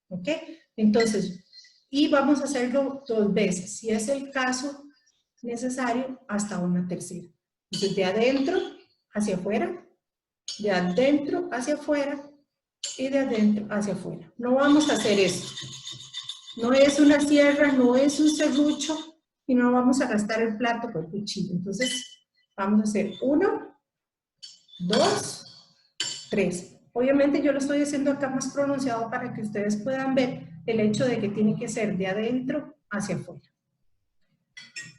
Speaker 3: ¿Ok? Entonces, y vamos a hacerlo 2 veces. Si es el caso necesario, hasta una tercera. Entonces, de adentro hacia afuera, de adentro hacia afuera y de adentro hacia afuera. No vamos a hacer eso. No es una sierra, no es un serrucho y no vamos a gastar el plato con el cuchillo. Entonces, vamos a hacer 1, 2, 3. Obviamente yo lo estoy haciendo acá más pronunciado para que ustedes puedan ver el hecho de que tiene que ser de adentro hacia afuera.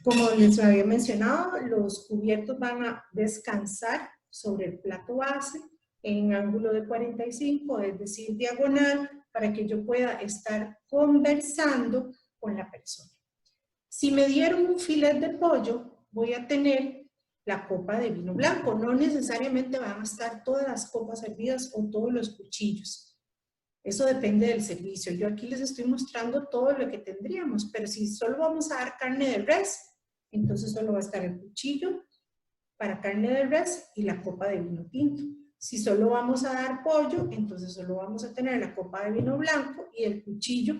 Speaker 3: Como les había mencionado, los cubiertos van a descansar sobre el plato base en ángulo de 45, es decir, diagonal, para que yo pueda estar conversando con la persona. Si me dieron un filet de pollo, voy a tener la copa de vino blanco. No necesariamente van a estar todas las copas servidas o todos los cuchillos. Eso depende del servicio. Yo aquí les estoy mostrando todo lo que tendríamos, pero si solo vamos a dar carne de res, entonces solo va a estar el cuchillo para carne de res y la copa de vino tinto. Si solo vamos a dar pollo, entonces solo vamos a tener la copa de vino blanco y el cuchillo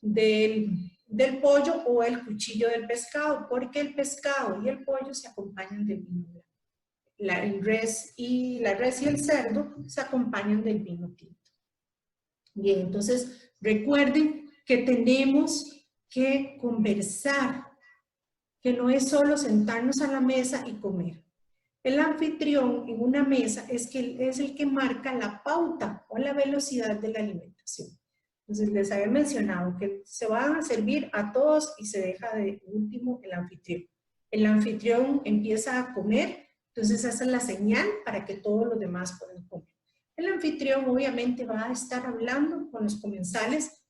Speaker 3: del pollo o el cuchillo del pescado, porque el pescado y el pollo se acompañan del vino blanco. La res y el cerdo se acompañan del vino tinto. Bien, entonces recuerden que tenemos que conversar, que no es solo sentarnos a la mesa y comer. El anfitrión en una mesa es el que marca la pauta o la velocidad de la alimentación. Entonces les había mencionado que se van a servir a todos y se deja de último el anfitrión. El anfitrión empieza a comer, entonces esa es la señal para que todos los demás puedan comer. El anfitrión obviamente va a estar hablando con los comensales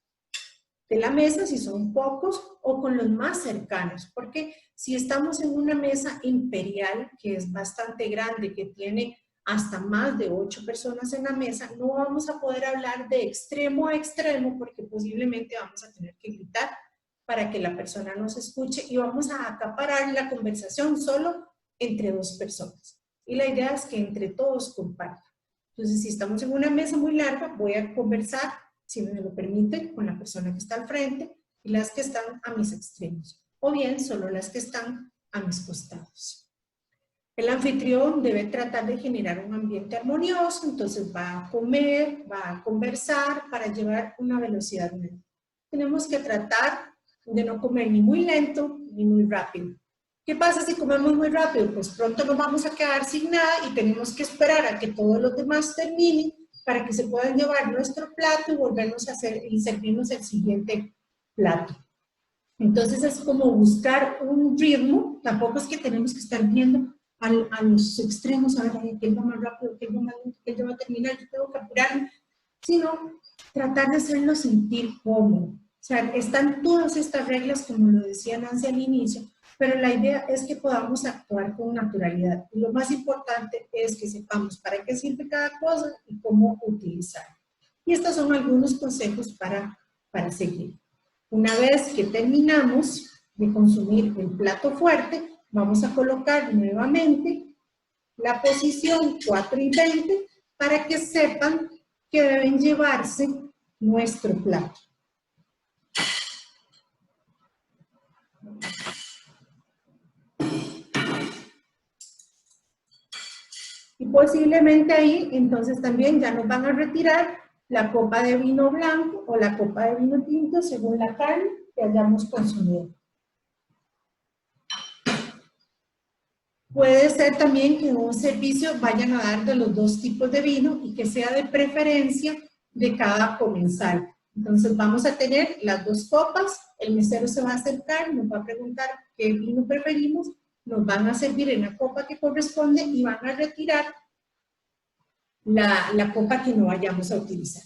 Speaker 3: de la mesa, si son pocos, o con los más cercanos, porque si estamos en una mesa imperial, que es bastante grande, que tiene hasta más de 8 personas en la mesa, no vamos a poder hablar de extremo a extremo, porque posiblemente vamos a tener que gritar para que la persona nos escuche y vamos a acaparar la conversación solo entre 2 personas. Y la idea es que entre todos compartan. Entonces, si estamos en una mesa muy larga, voy a conversar, si me lo permiten, con la persona que está al frente y las que están a mis extremos, o bien solo las que están a mis costados. El anfitrión debe tratar de generar un ambiente armonioso, entonces va a comer, va a conversar para llevar una velocidad media. Tenemos que tratar de no comer ni muy lento ni muy rápido. ¿Qué pasa si comemos muy rápido? Pues pronto nos vamos a quedar sin nada y tenemos que esperar a que todos los demás terminen para que se puedan llevar nuestro plato y volvernos a hacer y servirnos el siguiente plato. Entonces es como buscar un ritmo, tampoco es que tenemos que estar viendo a los extremos, a ver, ¿quién va más rápido, quién va más lento, quién ya va a terminar, yo tengo que apurarme, sino tratar de hacerlo sentir cómodo. O sea, están todas estas reglas, como lo decía Nancy al inicio, pero la idea es que podamos actuar con naturalidad. Y lo más importante es que sepamos para qué sirve cada cosa y cómo utilizar. Y estos son algunos consejos para seguir. Una vez que terminamos de consumir el plato fuerte, vamos a colocar nuevamente la posición 4 y 20 para que sepan que deben llevarse nuestro plato. Y posiblemente ahí, entonces también ya nos van a retirar la copa de vino blanco o la copa de vino tinto según la carne que hayamos consumido. Puede ser también que en un servicio vayan a dar de los dos tipos de vino y que sea de preferencia de cada comensal. Entonces vamos a tener las dos copas, el mesero se va a acercar, nos va a preguntar qué vino preferimos, nos van a servir en la copa que corresponde y van a retirar la copa que no vayamos a utilizar.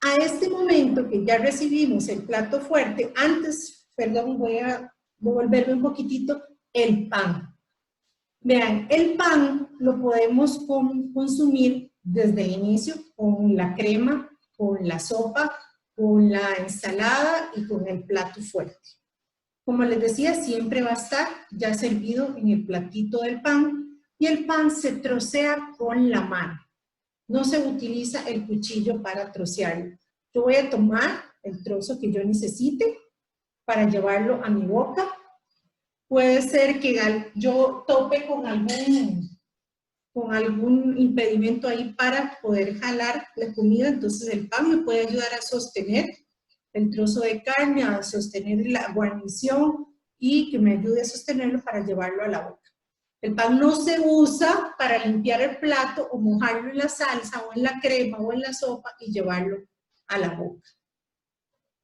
Speaker 3: A este momento que ya recibimos el plato fuerte, antes, perdón, voy a devolverme un poquitito, el pan. Vean, el pan lo podemos consumir desde el inicio con la crema, con la sopa, con la ensalada y con el plato fuerte. Como les decía, siempre va a estar ya servido en el platito del pan y el pan se trocea con la mano. No se utiliza el cuchillo para trocearlo. Yo voy a tomar el trozo que yo necesite para llevarlo a mi boca. Puede ser que yo tope con algún impedimento ahí para poder jalar la comida, entonces el pan me puede ayudar a sostener el trozo de carne, a sostener la guarnición y que me ayude a sostenerlo para llevarlo a la boca. El pan no se usa para limpiar el plato o mojarlo en la salsa o en la crema o en la sopa y llevarlo a la boca.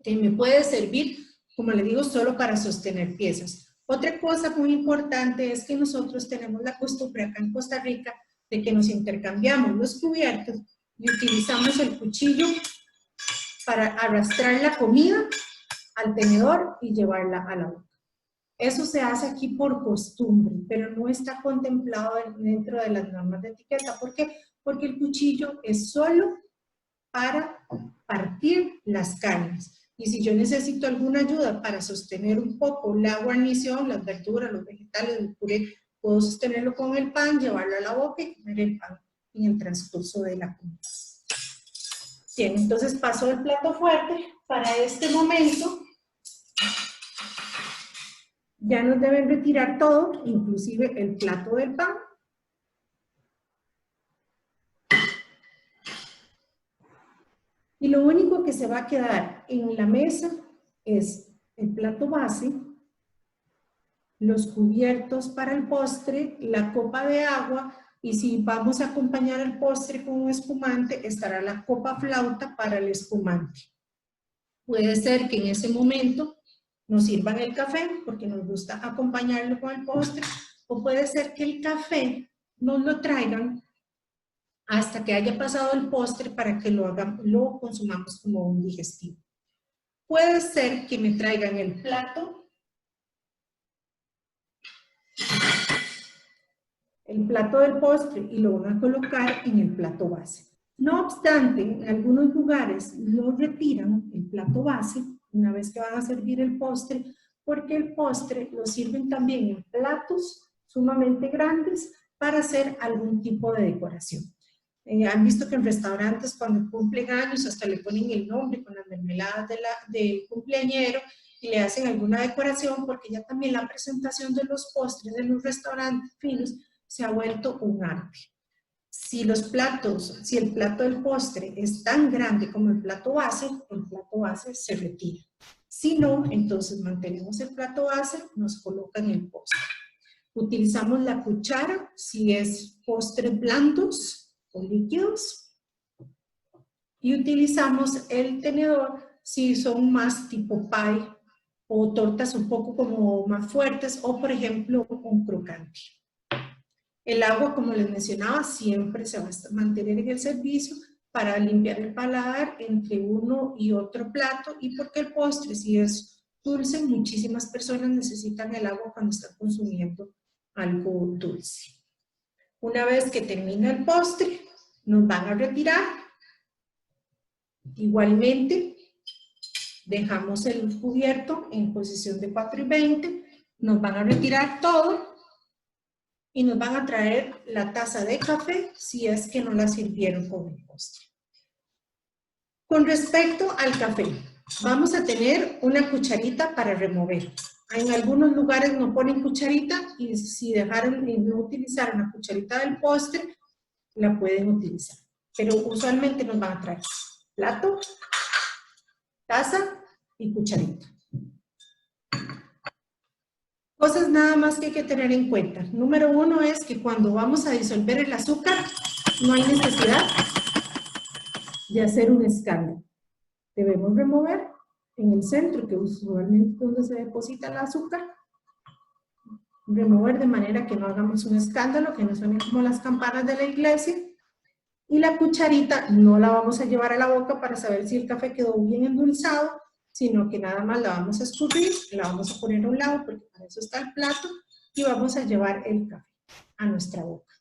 Speaker 3: Me puede servir, como le digo, solo para sostener piezas. Otra cosa muy importante es que nosotros tenemos la costumbre acá en Costa Rica de que nos intercambiamos los cubiertos y utilizamos el cuchillo para arrastrar la comida al tenedor y llevarla a la boca. Eso se hace aquí por costumbre, pero no está contemplado dentro de las normas de etiqueta. ¿Por qué? Porque el cuchillo es solo para partir las carnes. Y si yo necesito alguna ayuda para sostener un poco la guarnición, las verduras, los vegetales, el puré, puedo sostenerlo con el pan, llevarlo a la boca y comer el pan en el transcurso de la comida. Bien, entonces pasó el plato fuerte. Para este momento ya nos deben retirar todo, inclusive el plato del pan. Y lo único que se va a quedar en la mesa es el plato base, los cubiertos para el postre, la copa de agua y si vamos a acompañar el postre con un espumante, estará la copa flauta para el espumante. Puede ser que en ese momento nos sirvan el café porque nos gusta acompañarlo con el postre o puede ser que el café nos lo traigan hasta que haya pasado el postre para que lo consumamos como un digestivo. Puede ser que me traigan el plato del postre y lo van a colocar en el plato base. No obstante, en algunos lugares no retiran el plato base una vez que van a servir el postre, porque el postre lo sirven también en platos sumamente grandes para hacer algún tipo de decoración. Han visto que en restaurantes cuando cumplen años hasta le ponen el nombre con las mermeladas del cumpleañero y le hacen alguna decoración porque ya también la presentación de los postres en los restaurantes finos se ha vuelto un arte. Si el plato del postre es tan grande como el plato base se retira. Si no, entonces mantenemos el plato base, nos colocan el postre. Utilizamos la cuchara si es postres blandos o líquidos Y utilizamos el tenedor si son más tipo pie o tortas un poco como más fuertes o, por ejemplo, un crocante. El agua, como les mencionaba, siempre se va a mantener en el servicio para limpiar el paladar entre uno y otro plato, y porque el postre, si es dulce, muchísimas personas necesitan el agua cuando están consumiendo algo dulce. Una vez que termina el postre, nos van a retirar. Igualmente, dejamos el cubierto en posición de 4:20, nos van a retirar todo y nos van a traer la taza de café si es que no la sirvieron con el postre. Con respecto al café, vamos a tener una cucharita para remover. En algunos lugares no ponen cucharita y si dejaron de no utilizar una cucharita del postre, la pueden utilizar. Pero usualmente nos van a traer plato, taza y cucharita. Cosas nada más que hay que tener en cuenta. Número 1 es que cuando vamos a disolver el azúcar, no hay necesidad de hacer un escándalo. Debemos remover en el centro, que usualmente es donde se deposita el azúcar, remover de manera que no hagamos un escándalo, que no suenen como las campanas de la iglesia. Y la cucharita no la vamos a llevar a la boca para saber si el café quedó bien endulzado, sino que nada más la vamos a escurrir, la vamos a poner a un lado porque para eso está el plato, y vamos a llevar el café a nuestra boca.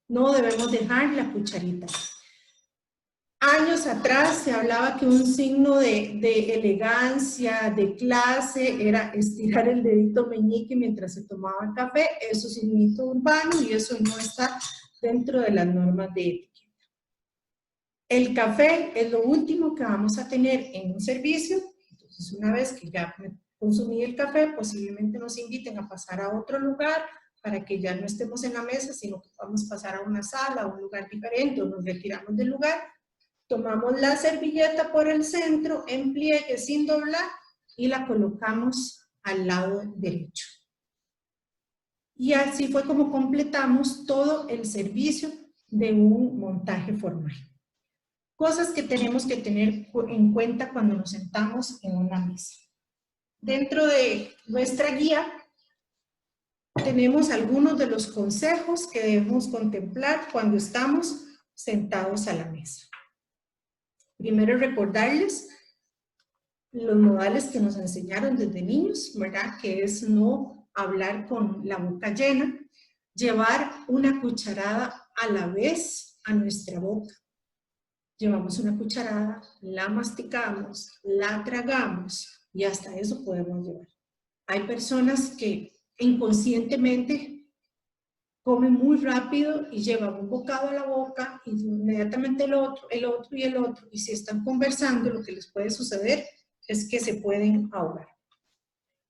Speaker 3: No debemos dejar la cucharita. Años atrás se hablaba que un signo de elegancia, de clase, era estirar el dedito meñique mientras se tomaba café. Eso es un mito urbano y eso no está dentro de las normas de etiqueta. El café es lo último que vamos a tener en un servicio. Entonces, una vez que ya consumí el café, posiblemente nos inviten a pasar a otro lugar para que ya no estemos en la mesa, sino que podamos pasar a una sala, a un lugar diferente, o nos retiramos del lugar. Tomamos la servilleta por el centro, en pliegue, sin doblar, y la colocamos al lado derecho. Y así fue como completamos todo el servicio de un montaje formal. Cosas que tenemos que tener en cuenta cuando nos sentamos en una mesa. Dentro de nuestra guía tenemos algunos de los consejos que debemos contemplar cuando estamos sentados a la mesa. Primero, recordarles los modales que nos enseñaron desde niños, ¿verdad? Que es no hablar con la boca llena, llevar una cucharada a la vez a nuestra boca. Llevamos una cucharada, la masticamos, la tragamos y hasta eso podemos llevar. Hay personas que inconscientemente comen muy rápido y llevan un bocado a la boca y inmediatamente el otro y el otro. Y si están conversando, lo que les puede suceder es que se pueden ahogar.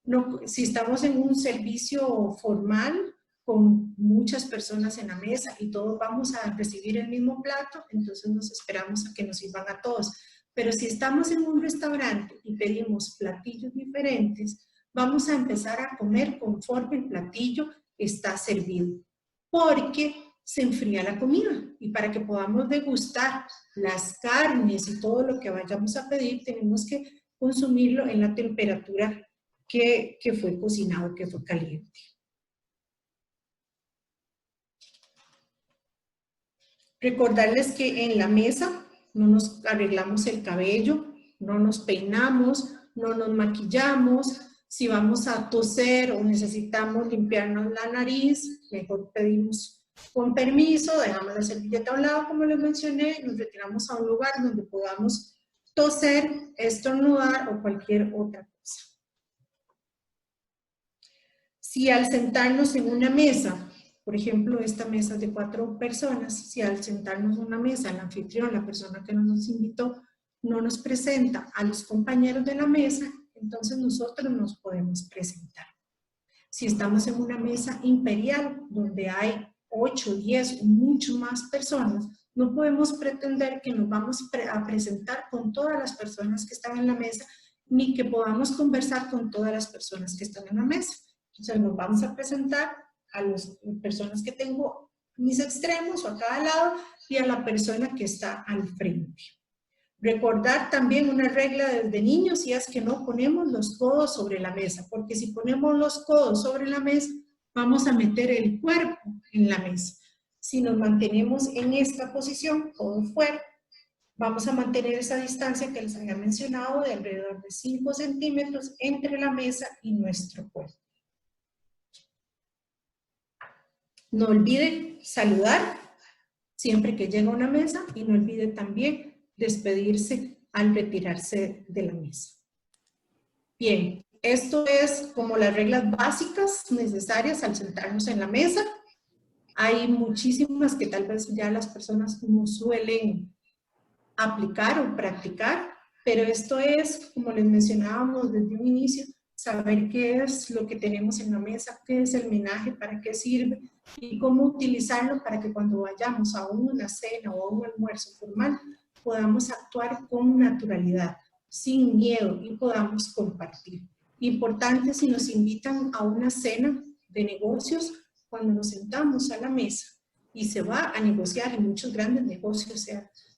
Speaker 3: No, si estamos en un servicio formal con muchas personas en la mesa y todos vamos a recibir el mismo plato, entonces nos esperamos a que nos sirvan a todos. Pero si estamos en un restaurante y pedimos platillos diferentes, vamos a empezar a comer conforme el platillo está servido, porque se enfría la comida, y para que podamos degustar las carnes y todo lo que vayamos a pedir, tenemos que consumirlo en la temperatura que fue cocinado, que fue caliente. Recordarles que en la mesa no nos arreglamos el cabello, no nos peinamos, no nos maquillamos. Si vamos a toser o necesitamos limpiarnos la nariz, mejor pedimos con permiso, dejamos la servilleta a un lado, como les mencioné, nos retiramos a un lugar donde podamos toser, estornudar o cualquier otra cosa. Si al sentarnos en una mesa, por ejemplo, esta mesa es de 4 personas, si al sentarnos en una mesa, el anfitrión, la persona que nos invitó, no nos presenta a los compañeros de la mesa, entonces nosotros nos podemos presentar. Si estamos en una mesa imperial, donde hay 8, 10 o mucho más personas, no podemos pretender que nos vamos a presentar con todas las personas que están en la mesa, ni que podamos conversar con todas las personas que están en la mesa. Entonces nos vamos a presentar a las personas que tengo mis extremos o a cada lado y a la persona que está al frente. Recordar también una regla desde niños y es que no ponemos los codos sobre la mesa, porque si ponemos los codos sobre la mesa, vamos a meter el cuerpo en la mesa. Si nos mantenemos en esta posición, codo fuera, vamos a mantener esa distancia que les había mencionado de alrededor de 5 centímetros entre la mesa y nuestro cuerpo. No olvide saludar siempre que llega a una mesa y no olvide también despedirse al retirarse de la mesa. Bien, esto es como las reglas básicas necesarias al sentarnos en la mesa. Hay muchísimas que tal vez ya las personas no suelen aplicar o practicar, pero esto es, como les mencionábamos desde un inicio, saber qué es lo que tenemos en la mesa, qué es el menaje, para qué sirve y cómo utilizarlo para que cuando vayamos a una cena o a un almuerzo formal podamos actuar con naturalidad, sin miedo y podamos compartir. Importante si nos invitan a una cena de negocios, cuando nos sentamos a la mesa y se va a negociar, en muchos grandes negocios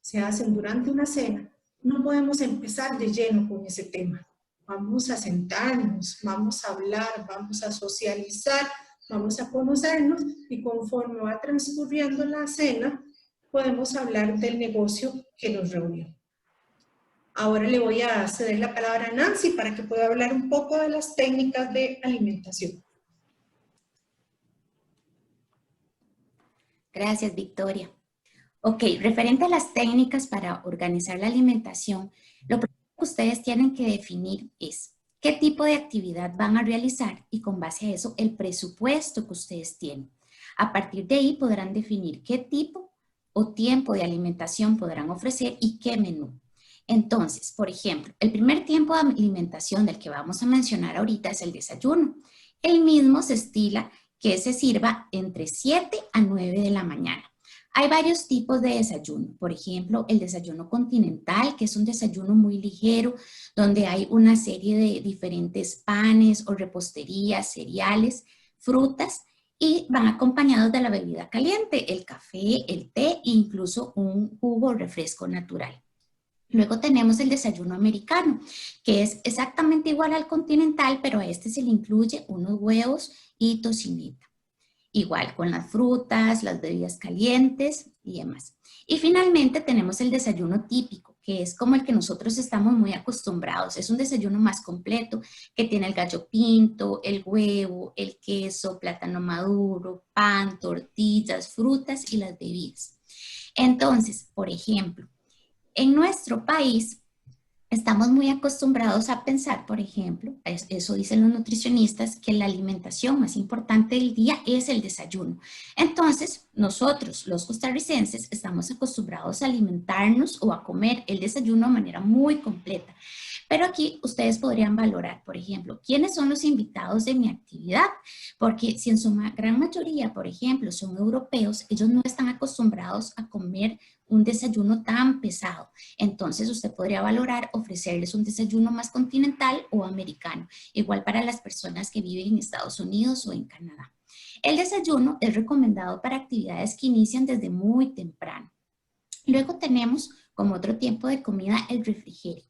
Speaker 3: se hacen durante una cena, no podemos empezar de lleno con ese tema. Vamos a sentarnos, vamos a hablar, vamos a socializar, vamos a conocernos y conforme va transcurriendo la cena, podemos hablar del negocio que nos reunió. Ahora le voy a ceder la palabra a Nancy para que pueda hablar un poco de las técnicas de alimentación.
Speaker 2: Gracias, Victoria. Ok, referente a las técnicas para organizar la alimentación, lo primero que ustedes tienen que definir es qué tipo de actividad van a realizar y con base a eso el presupuesto que ustedes tienen. A partir de ahí podrán definir qué tipo o tiempo de alimentación podrán ofrecer y qué menú. Entonces, por ejemplo, el primer tiempo de alimentación del que vamos a mencionar ahorita es el desayuno. El mismo se estila que se sirva entre 7 a 9 de la mañana. Hay varios tipos de desayuno, por ejemplo, el desayuno continental, que es un desayuno muy ligero, donde hay una serie de diferentes panes o reposterías, cereales, frutas, y van acompañados de la bebida caliente, el café, el té e incluso un jugo o refresco natural. Luego tenemos el desayuno americano, que es exactamente igual al continental, pero a este se le incluye unos huevos y tocineta. Igual con las frutas, las bebidas calientes y demás. Y finalmente tenemos el desayuno típico, que es como el que nosotros estamos muy acostumbrados. Es un desayuno más completo que tiene el gallo pinto, el huevo, el queso, plátano maduro, pan, tortillas, frutas y las bebidas. Entonces, por ejemplo, en nuestro país estamos muy acostumbrados a pensar, por ejemplo, eso dicen los nutricionistas, que la alimentación más importante del día es el desayuno. Entonces, nosotros, los costarricenses, estamos acostumbrados a alimentarnos o a comer el desayuno de manera muy completa. Pero aquí ustedes podrían valorar, por ejemplo, quiénes son los invitados de mi actividad, porque si en su gran mayoría, por ejemplo, son europeos, ellos no están acostumbrados a comer un desayuno tan pesado. Entonces usted podría valorar ofrecerles un desayuno más continental o americano, igual para las personas que viven en Estados Unidos o en Canadá. El desayuno es recomendado para actividades que inician desde muy temprano. Luego tenemos como otro tiempo de comida el refrigerio.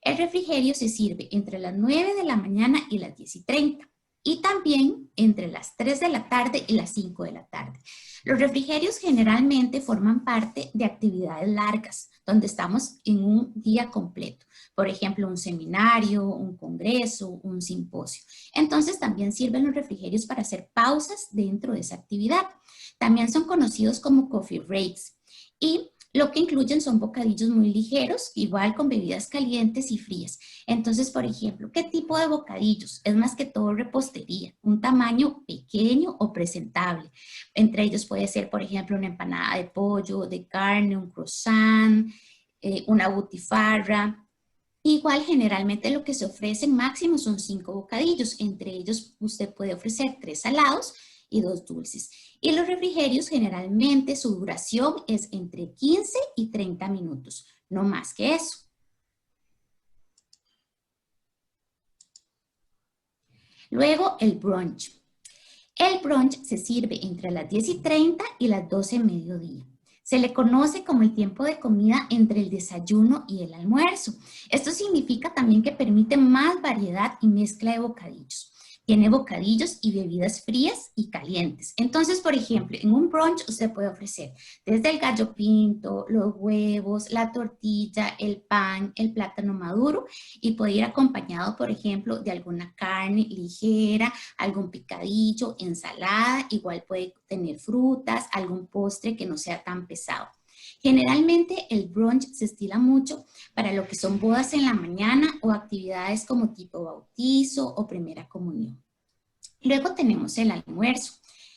Speaker 2: El refrigerio se sirve entre las 9 de la mañana y las 10:30 y también entre las 3 de la tarde y las 5 de la tarde. Los refrigerios generalmente forman parte de actividades largas, donde estamos en un día completo. Por ejemplo, un seminario, un congreso, un simposio. Entonces también sirven los refrigerios para hacer pausas dentro de esa actividad. También son conocidos como coffee breaks y lo que incluyen son bocadillos muy ligeros, igual con bebidas calientes y frías. Entonces, por ejemplo, ¿qué tipo de bocadillos? Es más que todo repostería, un tamaño pequeño o presentable. Entre ellos puede ser, por ejemplo, una empanada de pollo, de carne, un croissant, una butifarra. Igual, generalmente lo que se ofrece máximo son 5 bocadillos. Entre ellos, usted puede ofrecer 3 salados y 2 dulces. Y los refrigerios generalmente su duración es entre 15 y 30 minutos, no más que eso. Luego el brunch. El brunch se sirve entre las 10:30 y las 12 de mediodía. Se le conoce como el tiempo de comida entre el desayuno y el almuerzo. Esto significa también que permite más variedad y mezcla de bocadillos. Tiene bocadillos y bebidas frías y calientes. Entonces, por ejemplo, en un brunch usted puede ofrecer desde el gallo pinto, los huevos, la tortilla, el pan, el plátano maduro y puede ir acompañado, por ejemplo, de alguna carne ligera, algún picadillo, ensalada, igual puede tener frutas, algún postre que no sea tan pesado. Generalmente el brunch se estila mucho para lo que son bodas en la mañana o actividades como tipo bautizo o primera comunión. Luego tenemos el almuerzo.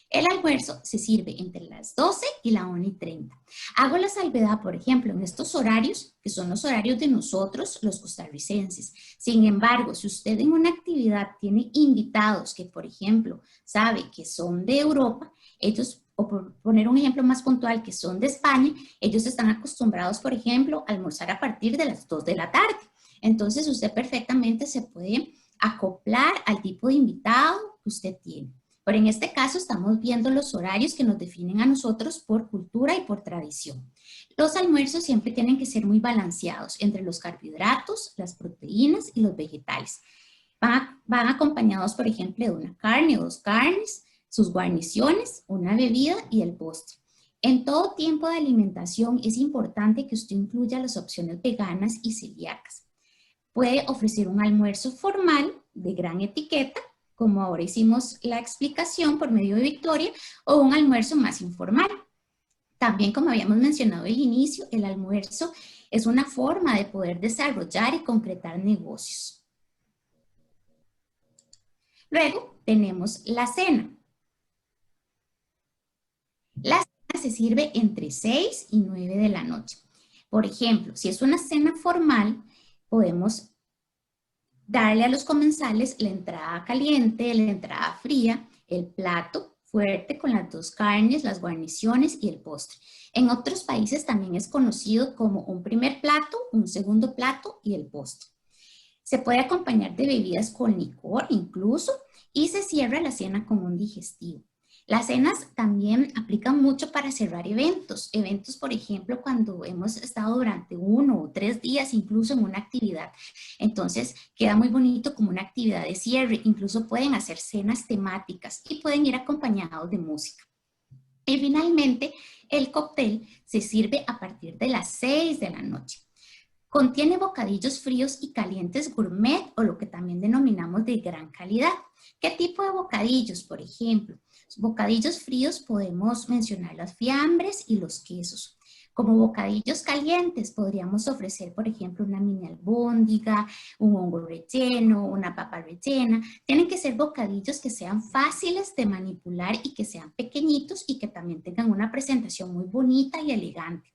Speaker 2: El almuerzo se sirve entre las 12 y la 1:30. Hago la salvedad, por ejemplo, en estos horarios, que son los horarios de nosotros, los costarricenses. Sin embargo, si usted en una actividad tiene invitados que, por ejemplo, sabe que son de Europa, ellos, o por poner un ejemplo más puntual, que son de España, ellos están acostumbrados, por ejemplo, a almorzar a partir de las 2 de la tarde. Entonces, usted perfectamente se puede acoplar al tipo de invitado que usted tiene. Pero en este caso estamos viendo los horarios que nos definen a nosotros por cultura y por tradición. Los almuerzos siempre tienen que ser muy balanceados entre los carbohidratos, las proteínas y los vegetales. Van acompañados, por ejemplo, de una carne o 2 carnes, sus guarniciones, una bebida y el postre. En todo tiempo de alimentación es importante que usted incluya las opciones veganas y celíacas. Puede ofrecer un almuerzo formal de gran etiqueta, como ahora hicimos la explicación por medio de Victoria, o un almuerzo más informal. También, como habíamos mencionado al inicio, el almuerzo es una forma de poder desarrollar y concretar negocios. Luego tenemos la cena. La cena se sirve entre 6 y 9 de la noche. Por ejemplo, si es una cena formal, podemos darle a los comensales la entrada caliente, la entrada fría, el plato fuerte con las 2 carnes, las guarniciones y el postre. En otros países también es conocido como un primer plato, un segundo plato y el postre. Se puede acompañar de bebidas con licor incluso y se cierra la cena con un digestivo. Las cenas también aplican mucho para cerrar eventos. Eventos, por ejemplo, cuando hemos estado durante 1 o 3 días incluso en una actividad. Entonces, queda muy bonito como una actividad de cierre. Incluso pueden hacer cenas temáticas y pueden ir acompañados de música. Y finalmente, el cóctel se sirve a partir de las 6 de la noche. Contiene bocadillos fríos y calientes gourmet o lo que también denominamos de gran calidad. ¿Qué tipo de bocadillos? Por ejemplo, bocadillos fríos podemos mencionar las fiambres y los quesos. Como bocadillos calientes podríamos ofrecer, por ejemplo, una mini albóndiga, un hongo relleno, una papa rellena. Tienen que ser bocadillos que sean fáciles de manipular y que sean pequeñitos y que también tengan una presentación muy bonita y elegante.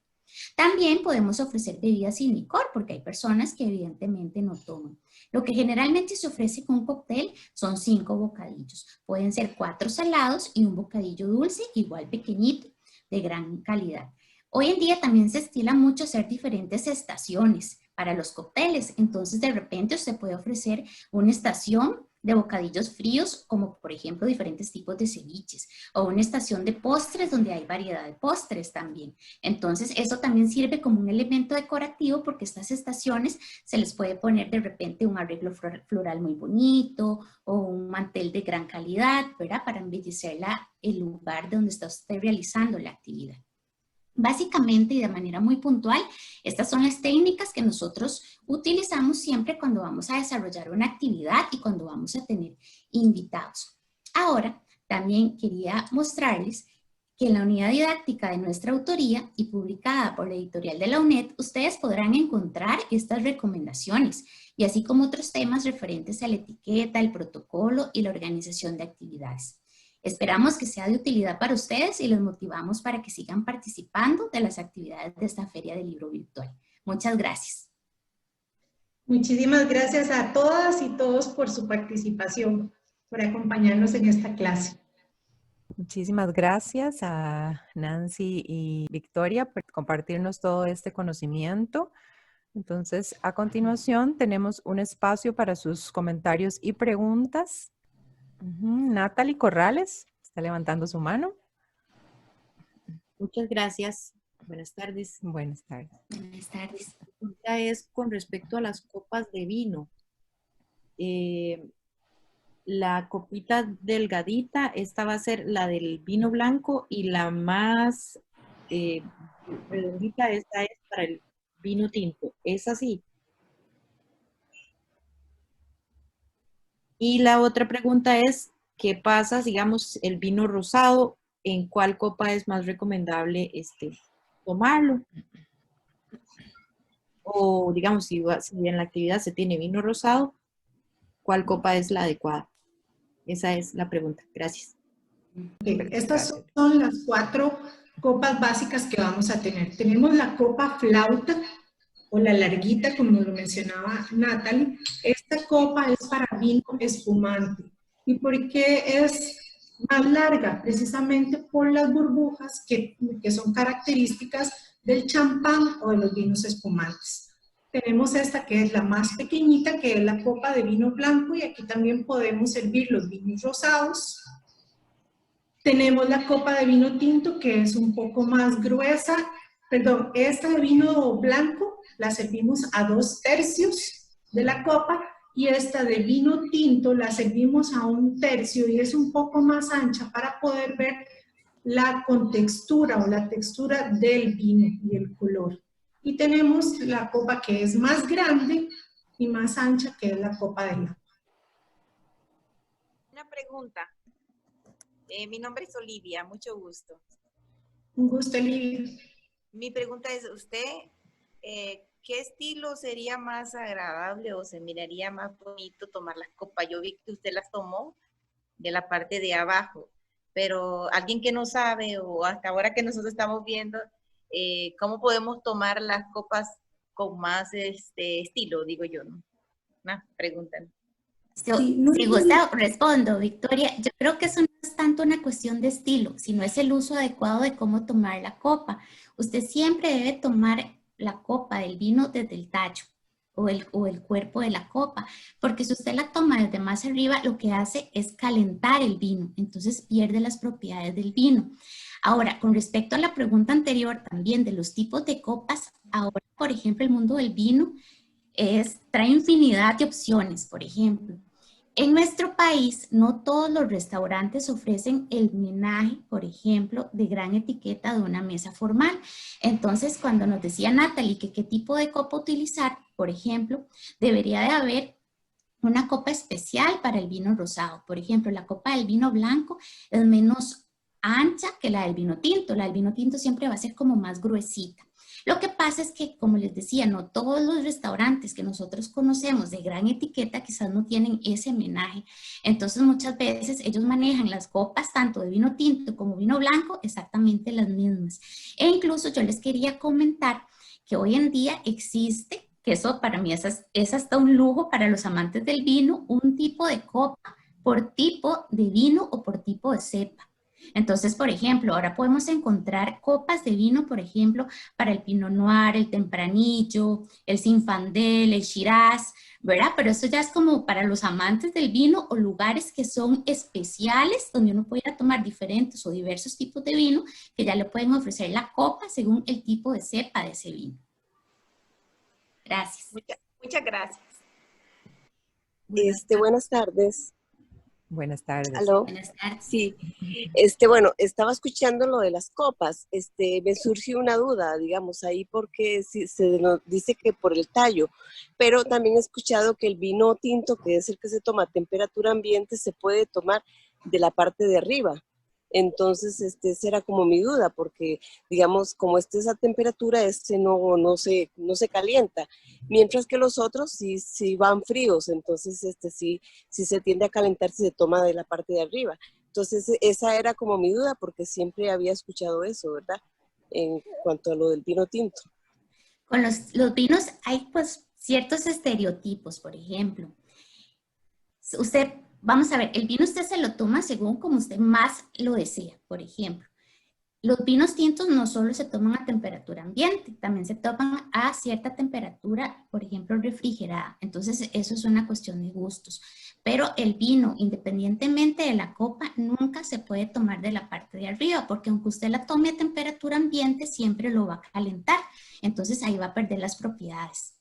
Speaker 2: También podemos ofrecer bebidas sin licor porque hay personas que evidentemente no toman. Lo que generalmente se ofrece con un cóctel son 5 bocadillos. Pueden ser 4 salados y un bocadillo dulce igual pequeñito de gran calidad. Hoy en día también se estila mucho hacer diferentes estaciones para los cócteles. Entonces de repente usted puede ofrecer una estación de bocadillos fríos, como por ejemplo diferentes tipos de ceviches, o una estación de postres donde hay variedad de postres también. Entonces eso también sirve como un elemento decorativo porque estas estaciones se les puede poner de repente un arreglo floral muy bonito o un mantel de gran calidad, ¿verdad? Para embellecer el lugar donde está usted realizando la actividad. Básicamente y de manera muy puntual, estas son las técnicas que nosotros utilizamos siempre cuando vamos a desarrollar una actividad y cuando vamos a tener invitados. Ahora, también quería mostrarles que en la unidad didáctica de nuestra autoría y publicada por la editorial de la UNED, ustedes podrán encontrar estas recomendaciones y así como otros temas referentes a la etiqueta, el protocolo y la organización de actividades. Esperamos que sea de utilidad para ustedes y los motivamos para que sigan participando de las actividades de esta Feria del Libro Virtual. Muchas gracias.
Speaker 3: Muchísimas gracias a todas y todos por su participación, por acompañarnos en esta clase.
Speaker 1: Muchísimas gracias a Nancy y Victoria por compartirnos todo este conocimiento. Entonces, a continuación tenemos un espacio para sus comentarios y preguntas. Natalie Corrales, está levantando su mano.
Speaker 5: Muchas gracias. Buenas tardes.
Speaker 1: Buenas tardes.
Speaker 2: Buenas tardes.
Speaker 5: La pregunta es con respecto a las copas de vino. La copita delgadita, esta va a ser la del vino blanco y la más redondita, esta es para el vino tinto. ¿Es así? Y la otra pregunta es, ¿qué pasa, digamos, el vino rosado? ¿En cuál copa es más recomendable tomarlo? O, digamos, si en la actividad se tiene vino rosado, ¿cuál copa es la adecuada? Esa es la pregunta. Gracias.
Speaker 3: Estas son las 4 copas básicas que vamos a tener. Tenemos la copa flauta o la larguita, como lo mencionaba Natalie. Esta copa es para vino espumante. ¿Y por qué es más larga? Precisamente por las burbujas que son características del champán o de los vinos espumantes. Tenemos esta que es la más pequeñita, que es la copa de vino blanco, y aquí también podemos servir los vinos rosados. Tenemos la copa de vino tinto, que es un poco más gruesa. Perdón, esta de vino blanco la servimos a 2/3 de la copa, y esta de vino tinto la servimos a 1/3 y es un poco más ancha para poder ver la contextura o la textura del vino y el color. Y tenemos la copa que es más grande y más ancha, que es la copa de agua.
Speaker 6: Una pregunta. Mi nombre es Olivia, mucho gusto.
Speaker 3: Un gusto, Olivia.
Speaker 6: Mi pregunta es, ¿usted qué estilo sería más agradable o se miraría más bonito tomar las copas? Yo vi que usted las tomó de la parte de abajo, pero alguien que no sabe o hasta ahora que nosotros estamos viendo, ¿cómo podemos tomar las copas con más estilo, digo yo, ¿no? Una pregunta.
Speaker 2: Si gusta, respondo, Victoria. Yo creo que eso no es tanto una cuestión de estilo, sino es el uso adecuado de cómo tomar la copa. Usted siempre debe tomar la copa del vino desde el tallo o el cuerpo de la copa, porque si usted la toma desde más arriba, lo que hace es calentar el vino, entonces pierde las propiedades del vino. Ahora, con respecto a la pregunta anterior también de los tipos de copas, ahora, por ejemplo, el mundo del vino trae infinidad de opciones. Por ejemplo, en nuestro país no todos los restaurantes ofrecen el menaje, por ejemplo, de gran etiqueta de una mesa formal. Entonces, cuando nos decía Natalie que qué tipo de copa utilizar, por ejemplo, debería de haber una copa especial para el vino rosado. Por ejemplo, la copa del vino blanco es menos ancha que la del vino tinto. La del vino tinto siempre va a ser como más gruesita. Lo que pasa es que, como les decía, no todos los restaurantes que nosotros conocemos de gran etiqueta quizás no tienen ese menaje. Entonces, muchas veces ellos manejan las copas tanto de vino tinto como vino blanco exactamente las mismas. E incluso yo les quería comentar que hoy en día existe, que eso para mí es hasta un lujo para los amantes del vino, un tipo de copa por tipo de vino o por tipo de cepa. Entonces, por ejemplo, ahora podemos encontrar copas de vino, por ejemplo, para el Pinot Noir, el Tempranillo, el Zinfandel, el Shiraz, ¿verdad? Pero eso ya es como para los amantes del vino o lugares que son especiales, donde uno puede ir a tomar diferentes o diversos tipos de vino, que ya le pueden ofrecer la copa según el tipo de cepa de ese vino. Gracias.
Speaker 6: Muchas gracias.
Speaker 7: Buenas tardes.
Speaker 1: Buenas tardes.
Speaker 7: ¿Aló?
Speaker 2: Buenas tardes.
Speaker 7: Sí, bueno, estaba escuchando lo de las copas, me surgió una duda, digamos, ahí porque se nos dice que por el tallo, pero también he escuchado que el vino tinto, que es el que se toma a temperatura ambiente, se puede tomar de la parte de arriba. Entonces, esa era como mi duda, porque, digamos, como es a temperatura, no se calienta, mientras que los otros sí van fríos, entonces, sí se tiende a calentar si se toma de la parte de arriba. Entonces, esa era como mi duda, porque siempre había escuchado eso, ¿verdad? En cuanto a lo del vino tinto.
Speaker 2: Con los vinos hay, pues, ciertos estereotipos, por ejemplo. Vamos a ver, el vino usted se lo toma según como usted más lo desea, por ejemplo. Los vinos tintos no solo se toman a temperatura ambiente, también se toman a cierta temperatura, por ejemplo, refrigerada. Entonces, eso es una cuestión de gustos. Pero el vino, independientemente de la copa, nunca se puede tomar de la parte de arriba, porque aunque usted la tome a temperatura ambiente, siempre lo va a calentar. Entonces, ahí va a perder las propiedades.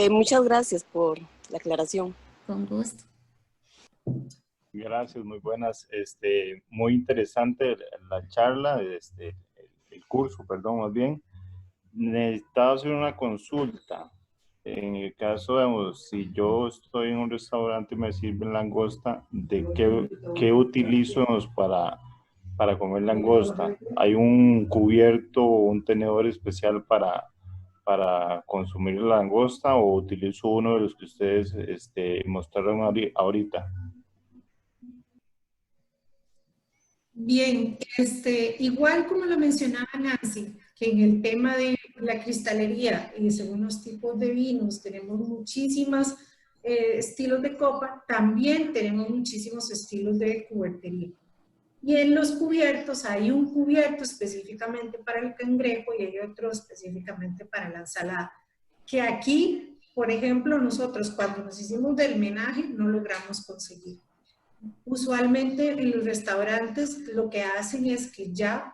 Speaker 7: Muchas gracias por la aclaración.
Speaker 2: Con gusto.
Speaker 8: Gracias, muy buenas. Muy interesante la charla, el curso, perdón, más bien. Necesitaba hacer una consulta. En el caso, digamos, si yo estoy en un restaurante y me sirven langosta, ¿de qué utilizo para comer langosta? ¿Hay un cubierto o un tenedor especial para consumir la langosta o utilizo uno de los que ustedes mostraron ahorita?
Speaker 3: Bien, igual como lo mencionaba Nancy, que en el tema de la cristalería y según los tipos de vinos tenemos muchísimos estilos de copa, también tenemos muchísimos estilos de cubertería. Y en los cubiertos hay un cubierto específicamente para el cangrejo y hay otro específicamente para la ensalada, que aquí, por ejemplo, nosotros cuando nos hicimos del menaje no logramos conseguir. Usualmente en los restaurantes lo que hacen es que ya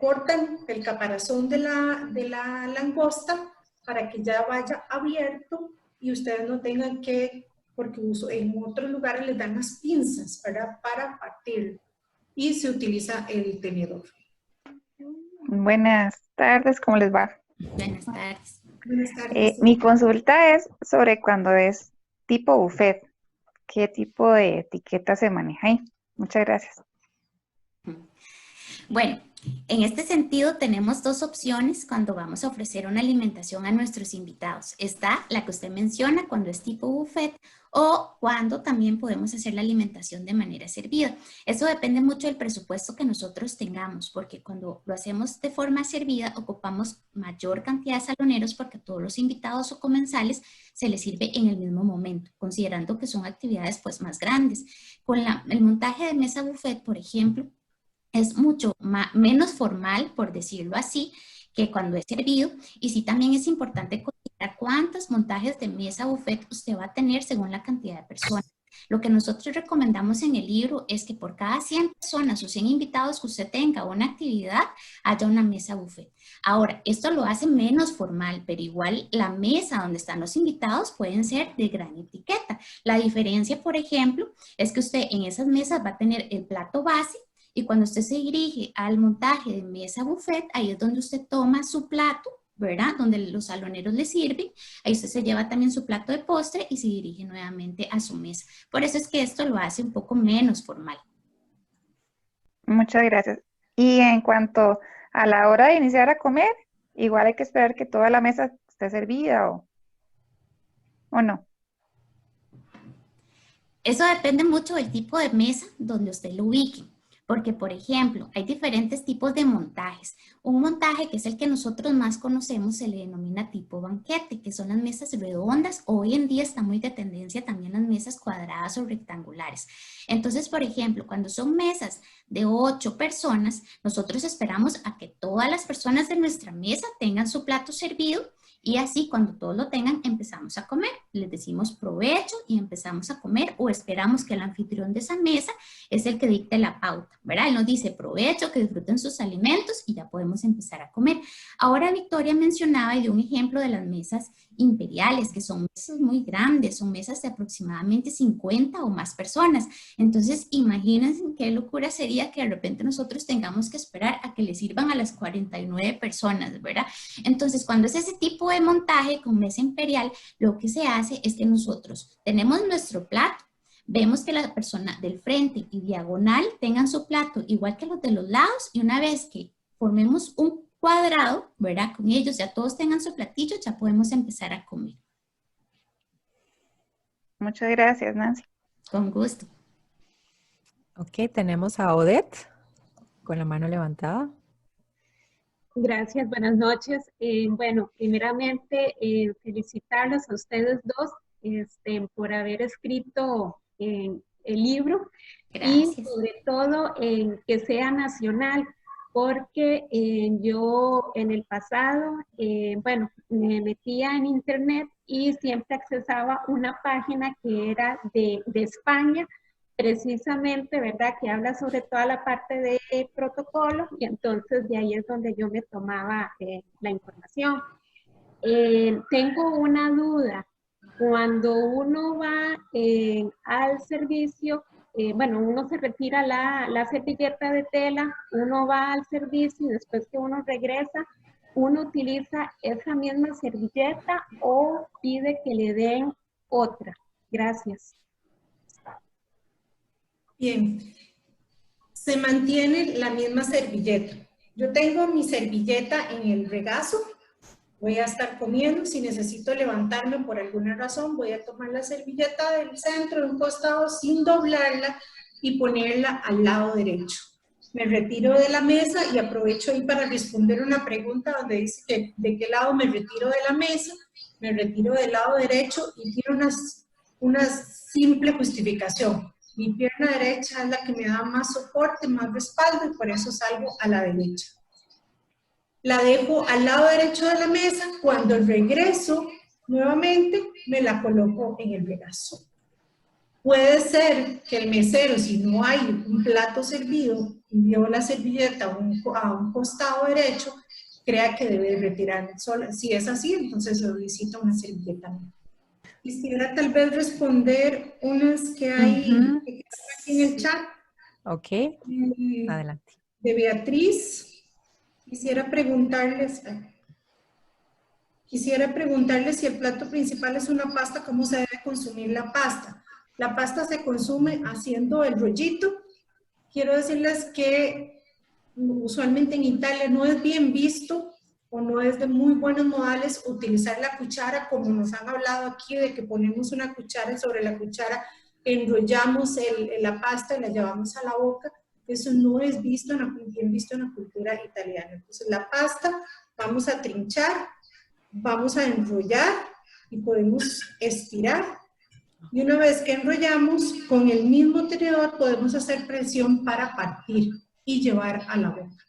Speaker 3: cortan el caparazón de la langosta para que ya vaya abierto y ustedes no tengan que, porque en otros lugares les dan las pinzas para partirlo y se utiliza el tenedor.
Speaker 9: Buenas tardes, ¿cómo les va?
Speaker 2: Buenas tardes.
Speaker 3: Buenas tardes.
Speaker 9: Mi consulta es sobre cuando es tipo buffet. ¿Qué tipo de etiqueta se maneja ahí? Muchas gracias.
Speaker 2: Bueno, en este sentido tenemos dos opciones cuando vamos a ofrecer una alimentación a nuestros invitados. Está la que usted menciona cuando es tipo buffet o cuando también podemos hacer la alimentación de manera servida. Eso depende mucho del presupuesto que nosotros tengamos, porque cuando lo hacemos de forma servida ocupamos mayor cantidad de saloneros porque a todos los invitados o comensales se les sirve en el mismo momento, considerando que son actividades pues más grandes. Con el montaje de mesa buffet, por ejemplo, es mucho menos formal, por decirlo así, que cuando es servido. Y sí también es importante considerar cuántos montajes de mesa buffet usted va a tener según la cantidad de personas. Lo que nosotros recomendamos en el libro es que por cada 100 personas o 100 invitados que usted tenga una actividad, haya una mesa buffet. Ahora, esto lo hace menos formal, pero igual la mesa donde están los invitados pueden ser de gran etiqueta. La diferencia, por ejemplo, es que usted en esas mesas va a tener el plato base. Y cuando usted se dirige al montaje de mesa buffet, ahí es donde usted toma su plato, ¿verdad? Donde los saloneros le sirven. Ahí usted se lleva también su plato de postre y se dirige nuevamente a su mesa. Por eso es que esto lo hace un poco menos formal.
Speaker 9: Muchas gracias. Y en cuanto a la hora de iniciar a comer, igual hay que esperar que toda la mesa esté servida o no.
Speaker 2: Eso depende mucho del tipo de mesa donde usted lo ubique. Porque, por ejemplo, hay diferentes tipos de montajes. Un montaje que es el que nosotros más conocemos se le denomina tipo banquete, que son las mesas redondas. Hoy en día está muy de tendencia también las mesas cuadradas o rectangulares. Entonces, por ejemplo, cuando son mesas de 8 personas, nosotros esperamos a que todas las personas de nuestra mesa tengan su plato servido. Y así cuando todos lo tengan empezamos a comer, les decimos provecho y empezamos a comer o esperamos que el anfitrión de esa mesa es el que dicte la pauta, ¿verdad? Él nos dice provecho, que disfruten sus alimentos y ya podemos empezar a comer. Ahora Victoria mencionaba y dio un ejemplo de las mesas imperiales, que son mesas muy grandes, son mesas de aproximadamente 50 o más personas. Entonces imagínense qué locura sería que de repente nosotros tengamos que esperar a que le sirvan a las 49 personas, ¿verdad? Entonces cuando es ese tipo de montaje con mesa imperial, lo que se hace es que nosotros tenemos nuestro plato, vemos que la persona del frente y diagonal tengan su plato igual que los de los lados y una vez que formemos un cuadrado, ¿verdad? Con ellos ya todos tengan su platillo, ya podemos empezar a comer.
Speaker 9: Muchas gracias, Nancy.
Speaker 2: Con gusto.
Speaker 1: Ok, tenemos a Odette con la mano levantada.
Speaker 10: Gracias, buenas noches. Bueno, primeramente felicitarlos a ustedes dos por haber escrito libro.
Speaker 2: Gracias.
Speaker 10: Y sobre todo que sea nacional, porque yo en el pasado, bueno, me metía en internet y siempre accesaba una página que era de España, precisamente, ¿verdad? Que habla sobre toda la parte de protocolo, y entonces de ahí es donde yo me tomaba la información. Tengo una duda. Cuando uno va al servicio, bueno, uno se retira la servilleta de tela, uno va al servicio y después que uno regresa, uno utiliza esa misma servilleta o pide que le den otra. Gracias.
Speaker 3: Bien, se mantiene la misma servilleta. Yo tengo mi servilleta en el regazo, voy a estar comiendo, si necesito levantarme por alguna razón, voy a tomar la servilleta del centro, de un costado, sin doblarla y ponerla al lado derecho. Me retiro de la mesa y aprovecho ahí para responder una pregunta donde dice que de qué lado me retiro de la mesa. Me retiro del lado derecho y tiene una simple justificación. Mi pierna derecha es la que me da más soporte, más respaldo, y por eso salgo a la derecha. La dejo al lado derecho de la mesa. Cuando regreso nuevamente, me la coloco en el regazo. Puede ser que el mesero, si no hay un plato servido, y llevo la servilleta a un costado derecho, crea que debe retirarme sola. Si es así, entonces solicito una servilleta. Quisiera tal vez responder unas que hay que están aquí en el chat.
Speaker 1: Ok, adelante.
Speaker 3: De Beatriz. Quisiera preguntarles si el plato principal es una pasta, ¿cómo se debe consumir la pasta? La pasta se consume haciendo el rollito. Quiero decirles que usualmente en Italia no es bien visto o no es de muy buenos modales utilizar la cuchara, como nos han hablado aquí, de que ponemos una cuchara y sobre la cuchara enrollamos la pasta y la llevamos a la boca. Eso no es bien visto en la cultura italiana. Entonces la pasta vamos a trinchar, vamos a enrollar y podemos estirar. Y una vez que enrollamos, con el mismo tenedor podemos hacer presión para partir y llevar a la boca.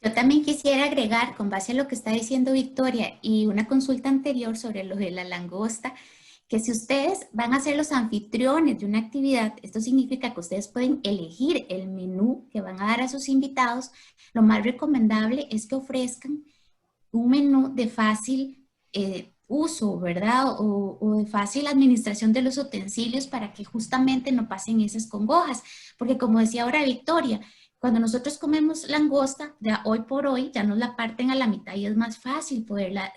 Speaker 2: Yo también quisiera agregar, con base a lo que está diciendo Victoria y una consulta anterior sobre lo de la langosta, que si ustedes van a ser los anfitriones de una actividad, esto significa que ustedes pueden elegir el menú que van a dar a sus invitados. Lo más recomendable es que ofrezcan un menú de fácil uso, ¿verdad? O de fácil administración de los utensilios para que justamente no pasen esas congojas. Porque como decía ahora Victoria, cuando nosotros comemos langosta, de hoy por hoy ya nos la parten a la mitad y es más fácil poderla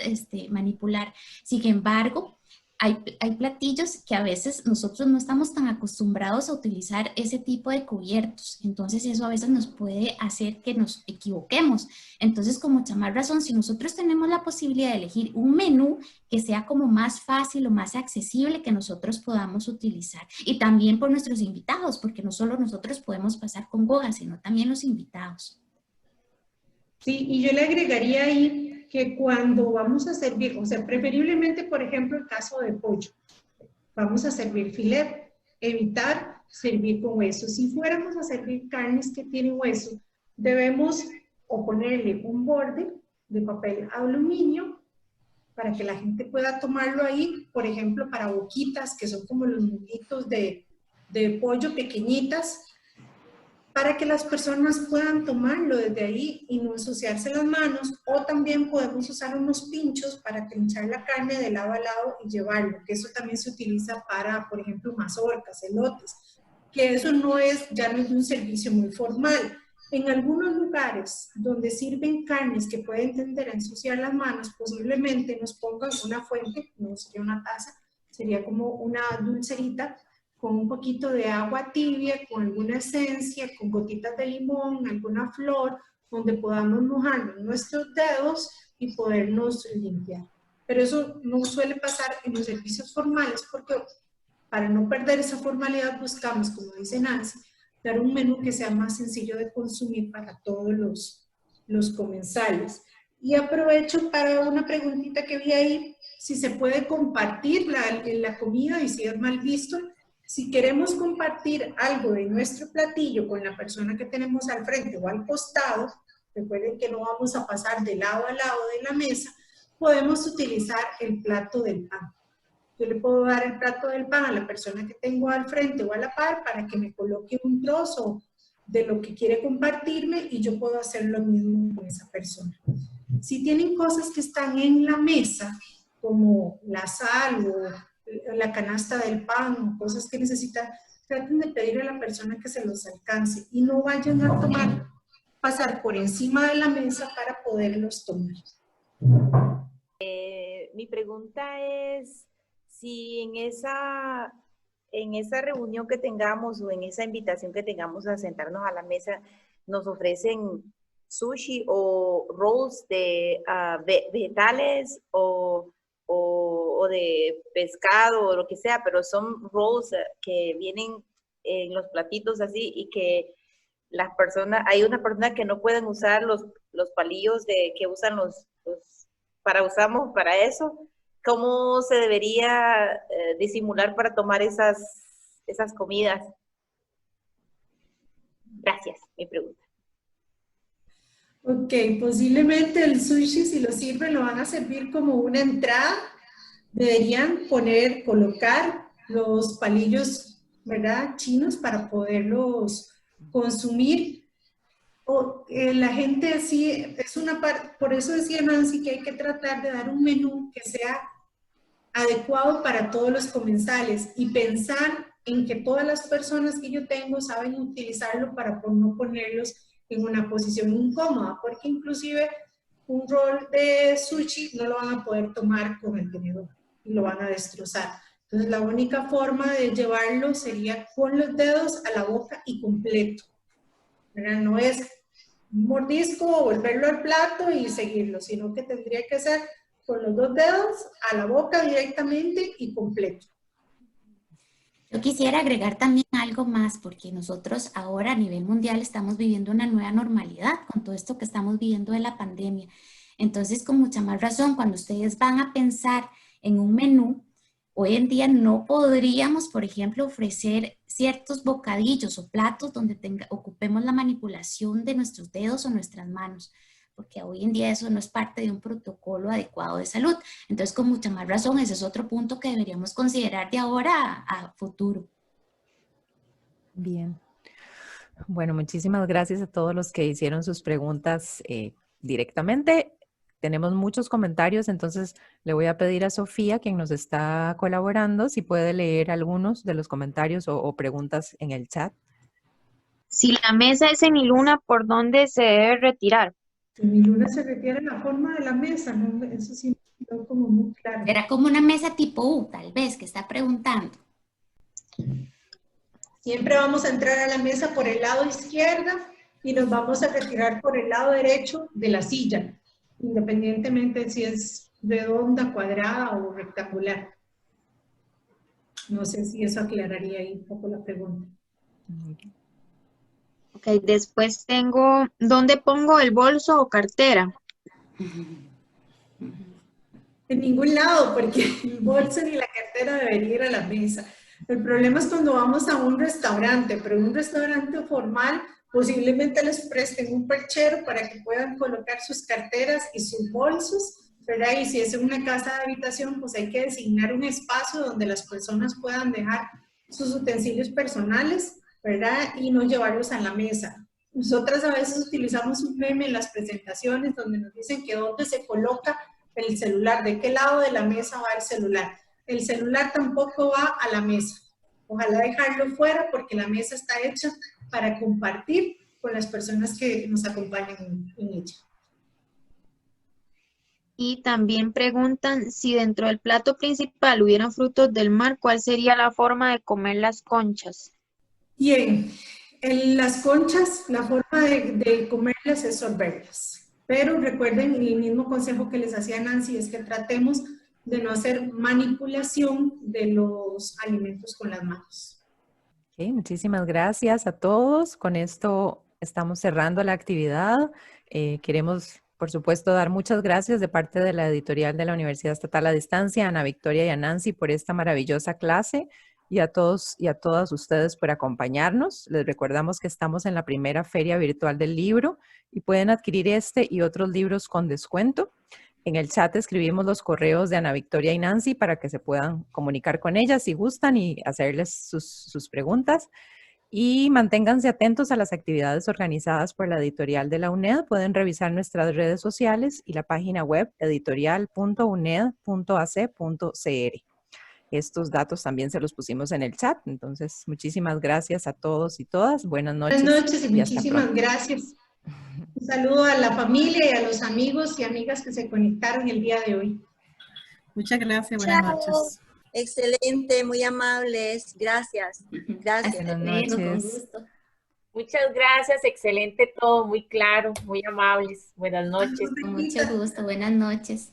Speaker 2: manipular. Sin embargo, hay platillos que a veces nosotros no estamos tan acostumbrados a utilizar ese tipo de cubiertos. Entonces eso a veces nos puede hacer que nos equivoquemos. Entonces, con mucha más razón, si nosotros tenemos la posibilidad de elegir un menú que sea como más fácil o más accesible que nosotros podamos utilizar. Y también por nuestros invitados, porque no solo nosotros podemos pasar congojas, sino también los invitados.
Speaker 3: Sí, y yo le agregaría ahí que cuando vamos a servir, o sea, preferiblemente, por ejemplo, el caso de pollo, vamos a servir filet, evitar servir con hueso. Si fuéramos a servir carnes que tienen hueso, debemos o ponerle un borde de papel aluminio para que la gente pueda tomarlo ahí, por ejemplo, para boquitas, que son como los muslitos de pollo pequeñitas, para que las personas puedan tomarlo desde ahí y no ensuciarse las manos. O también podemos usar unos pinchos para trinchar la carne de lado a lado y llevarlo, que eso también se utiliza para, por ejemplo, mazorcas, elotes, que eso ya no es un servicio muy formal. En algunos lugares donde sirven carnes que pueden tender a ensuciar las manos, posiblemente nos pongan una fuente, no sería una taza, sería como una dulcerita, con un poquito de agua tibia, con alguna esencia, con gotitas de limón, alguna flor, donde podamos mojar nuestros dedos y podernos limpiar. Pero eso no suele pasar en los servicios formales, porque para no perder esa formalidad buscamos, como dice Nancy, dar un menú que sea más sencillo de consumir para todos los comensales. Y aprovecho para una preguntita que vi ahí, si se puede compartir la comida y si es mal visto. Si queremos compartir algo de nuestro platillo con la persona que tenemos al frente o al costado, recuerden que no vamos a pasar de lado a lado de la mesa, podemos utilizar el plato del pan. Yo le puedo dar el plato del pan a la persona que tengo al frente o a la par para que me coloque un trozo de lo que quiere compartirme y yo puedo hacer lo mismo con esa persona. Si tienen cosas que están en la mesa, como la sal o la canasta del pan o cosas que necesitan, traten de pedirle a la persona que se los alcance y no vayan a pasar por encima de la mesa para poderlos tomar.
Speaker 6: Mi pregunta es si en esa reunión que tengamos o en esa invitación que tengamos a sentarnos a la mesa nos ofrecen sushi o rolls de vegetales o de pescado o lo que sea, pero son rolls que vienen en los platitos así y que las personas, hay una persona que no pueden usar los palillos que usan usamos para eso. ¿Cómo se debería disimular para tomar esas comidas? Gracias, mi pregunta.
Speaker 3: Ok, posiblemente el sushi, si lo sirven, lo van a servir como una entrada. Deberían colocar los palillos, ¿verdad?, chinos para poderlos consumir. La gente sí, es una parte, por eso decía Nancy que hay que tratar de dar un menú que sea adecuado para todos los comensales y pensar en que todas las personas que yo tengo saben utilizarlo para no ponerlos en una posición incómoda, porque inclusive un rol de sushi no lo van a poder tomar con el tenedor y lo van a destrozar. Entonces la única forma de llevarlo sería con los dedos a la boca y completo, ¿verdad? No es un mordisco o volverlo al plato y seguirlo, sino que tendría que ser con los dos dedos a la boca directamente y completo.
Speaker 2: Yo quisiera agregar también algo más, porque nosotros ahora a nivel mundial estamos viviendo una nueva normalidad con todo esto que estamos viviendo de la pandemia. Entonces, con mucha más razón, cuando ustedes van a pensar en un menú, hoy en día no podríamos, por ejemplo, ofrecer ciertos bocadillos o platos donde ocupemos la manipulación de nuestros dedos o nuestras manos, porque hoy en día eso no es parte de un protocolo adecuado de salud. Entonces, con mucha más razón, ese es otro punto que deberíamos considerar de ahora a futuro.
Speaker 1: Bien. Bueno, muchísimas gracias a todos los que hicieron sus preguntas directamente. Tenemos muchos comentarios, entonces le voy a pedir a Sofía, quien nos está colaborando, si puede leer algunos de los comentarios o preguntas en el chat.
Speaker 11: Si la mesa es semiluna, ¿por dónde se debe retirar?
Speaker 3: Semiluna se retira en la forma de la mesa, ¿no? Eso sí me quedó como muy claro.
Speaker 2: Era como una mesa tipo U, tal vez, que está preguntando.
Speaker 3: Siempre vamos a entrar a la mesa por el lado izquierdo y nos vamos a retirar por el lado derecho de la silla, independientemente si es redonda, cuadrada o rectangular. No sé si eso aclararía ahí un poco la pregunta.
Speaker 11: Ok, después tengo, ¿dónde pongo el bolso o cartera?
Speaker 3: En ningún lado, porque el bolso ni la cartera debería ir a la mesa. El problema es cuando vamos a un restaurante, pero en un restaurante formal posiblemente les presten un perchero para que puedan colocar sus carteras y sus bolsos, ¿verdad? Y si es en una casa de habitación, pues hay que designar un espacio donde las personas puedan dejar sus utensilios personales, ¿verdad? Y no llevarlos a la mesa. Nosotras a veces utilizamos un meme en las presentaciones donde nos dicen que dónde se coloca el celular, de qué lado de la mesa va el celular. El celular tampoco va a la mesa. Ojalá dejarlo fuera porque la mesa está hecha para compartir con las personas que nos acompañan en ella.
Speaker 11: Y también preguntan si dentro del plato principal hubieran frutos del mar, ¿cuál sería la forma de comer las conchas?
Speaker 3: Bien, en las conchas la forma de comerlas es sorberlas. Pero recuerden el mismo consejo que les hacía Nancy, es que tratemos de no hacer manipulación de los alimentos con las manos.
Speaker 1: Okay, muchísimas gracias a todos. Con esto estamos cerrando la actividad. Queremos, por supuesto, dar muchas gracias de parte de la editorial de la Universidad Estatal a Distancia, a Ana Victoria y a Nancy por esta maravillosa clase. y a todos y a todas ustedes por acompañarnos. Les recordamos que estamos en la primera Feria Virtual del Libro y pueden adquirir este y otros libros con descuento. En el chat escribimos los correos de Ana Victoria y Nancy para que se puedan comunicar con ellas si gustan y hacerles sus preguntas. Y manténganse atentos a las actividades organizadas por la editorial de la UNED. Pueden revisar nuestras redes sociales y la página web editorial.uned.ac.cr. Estos datos también se los pusimos en el chat. Entonces, muchísimas gracias a todos y todas. Buenas noches.
Speaker 3: Buenas noches y muchísimas gracias. Un saludo a la familia y a los amigos y amigas que se conectaron el día de hoy.
Speaker 12: Muchas gracias. Buenas noches.
Speaker 13: Excelente, muy amables. Gracias. Gracias.
Speaker 1: Buenas noches.
Speaker 14: Muchas gracias. Excelente todo, muy claro, muy amables. Buenas noches.
Speaker 2: Con mucho gusto. Buenas noches.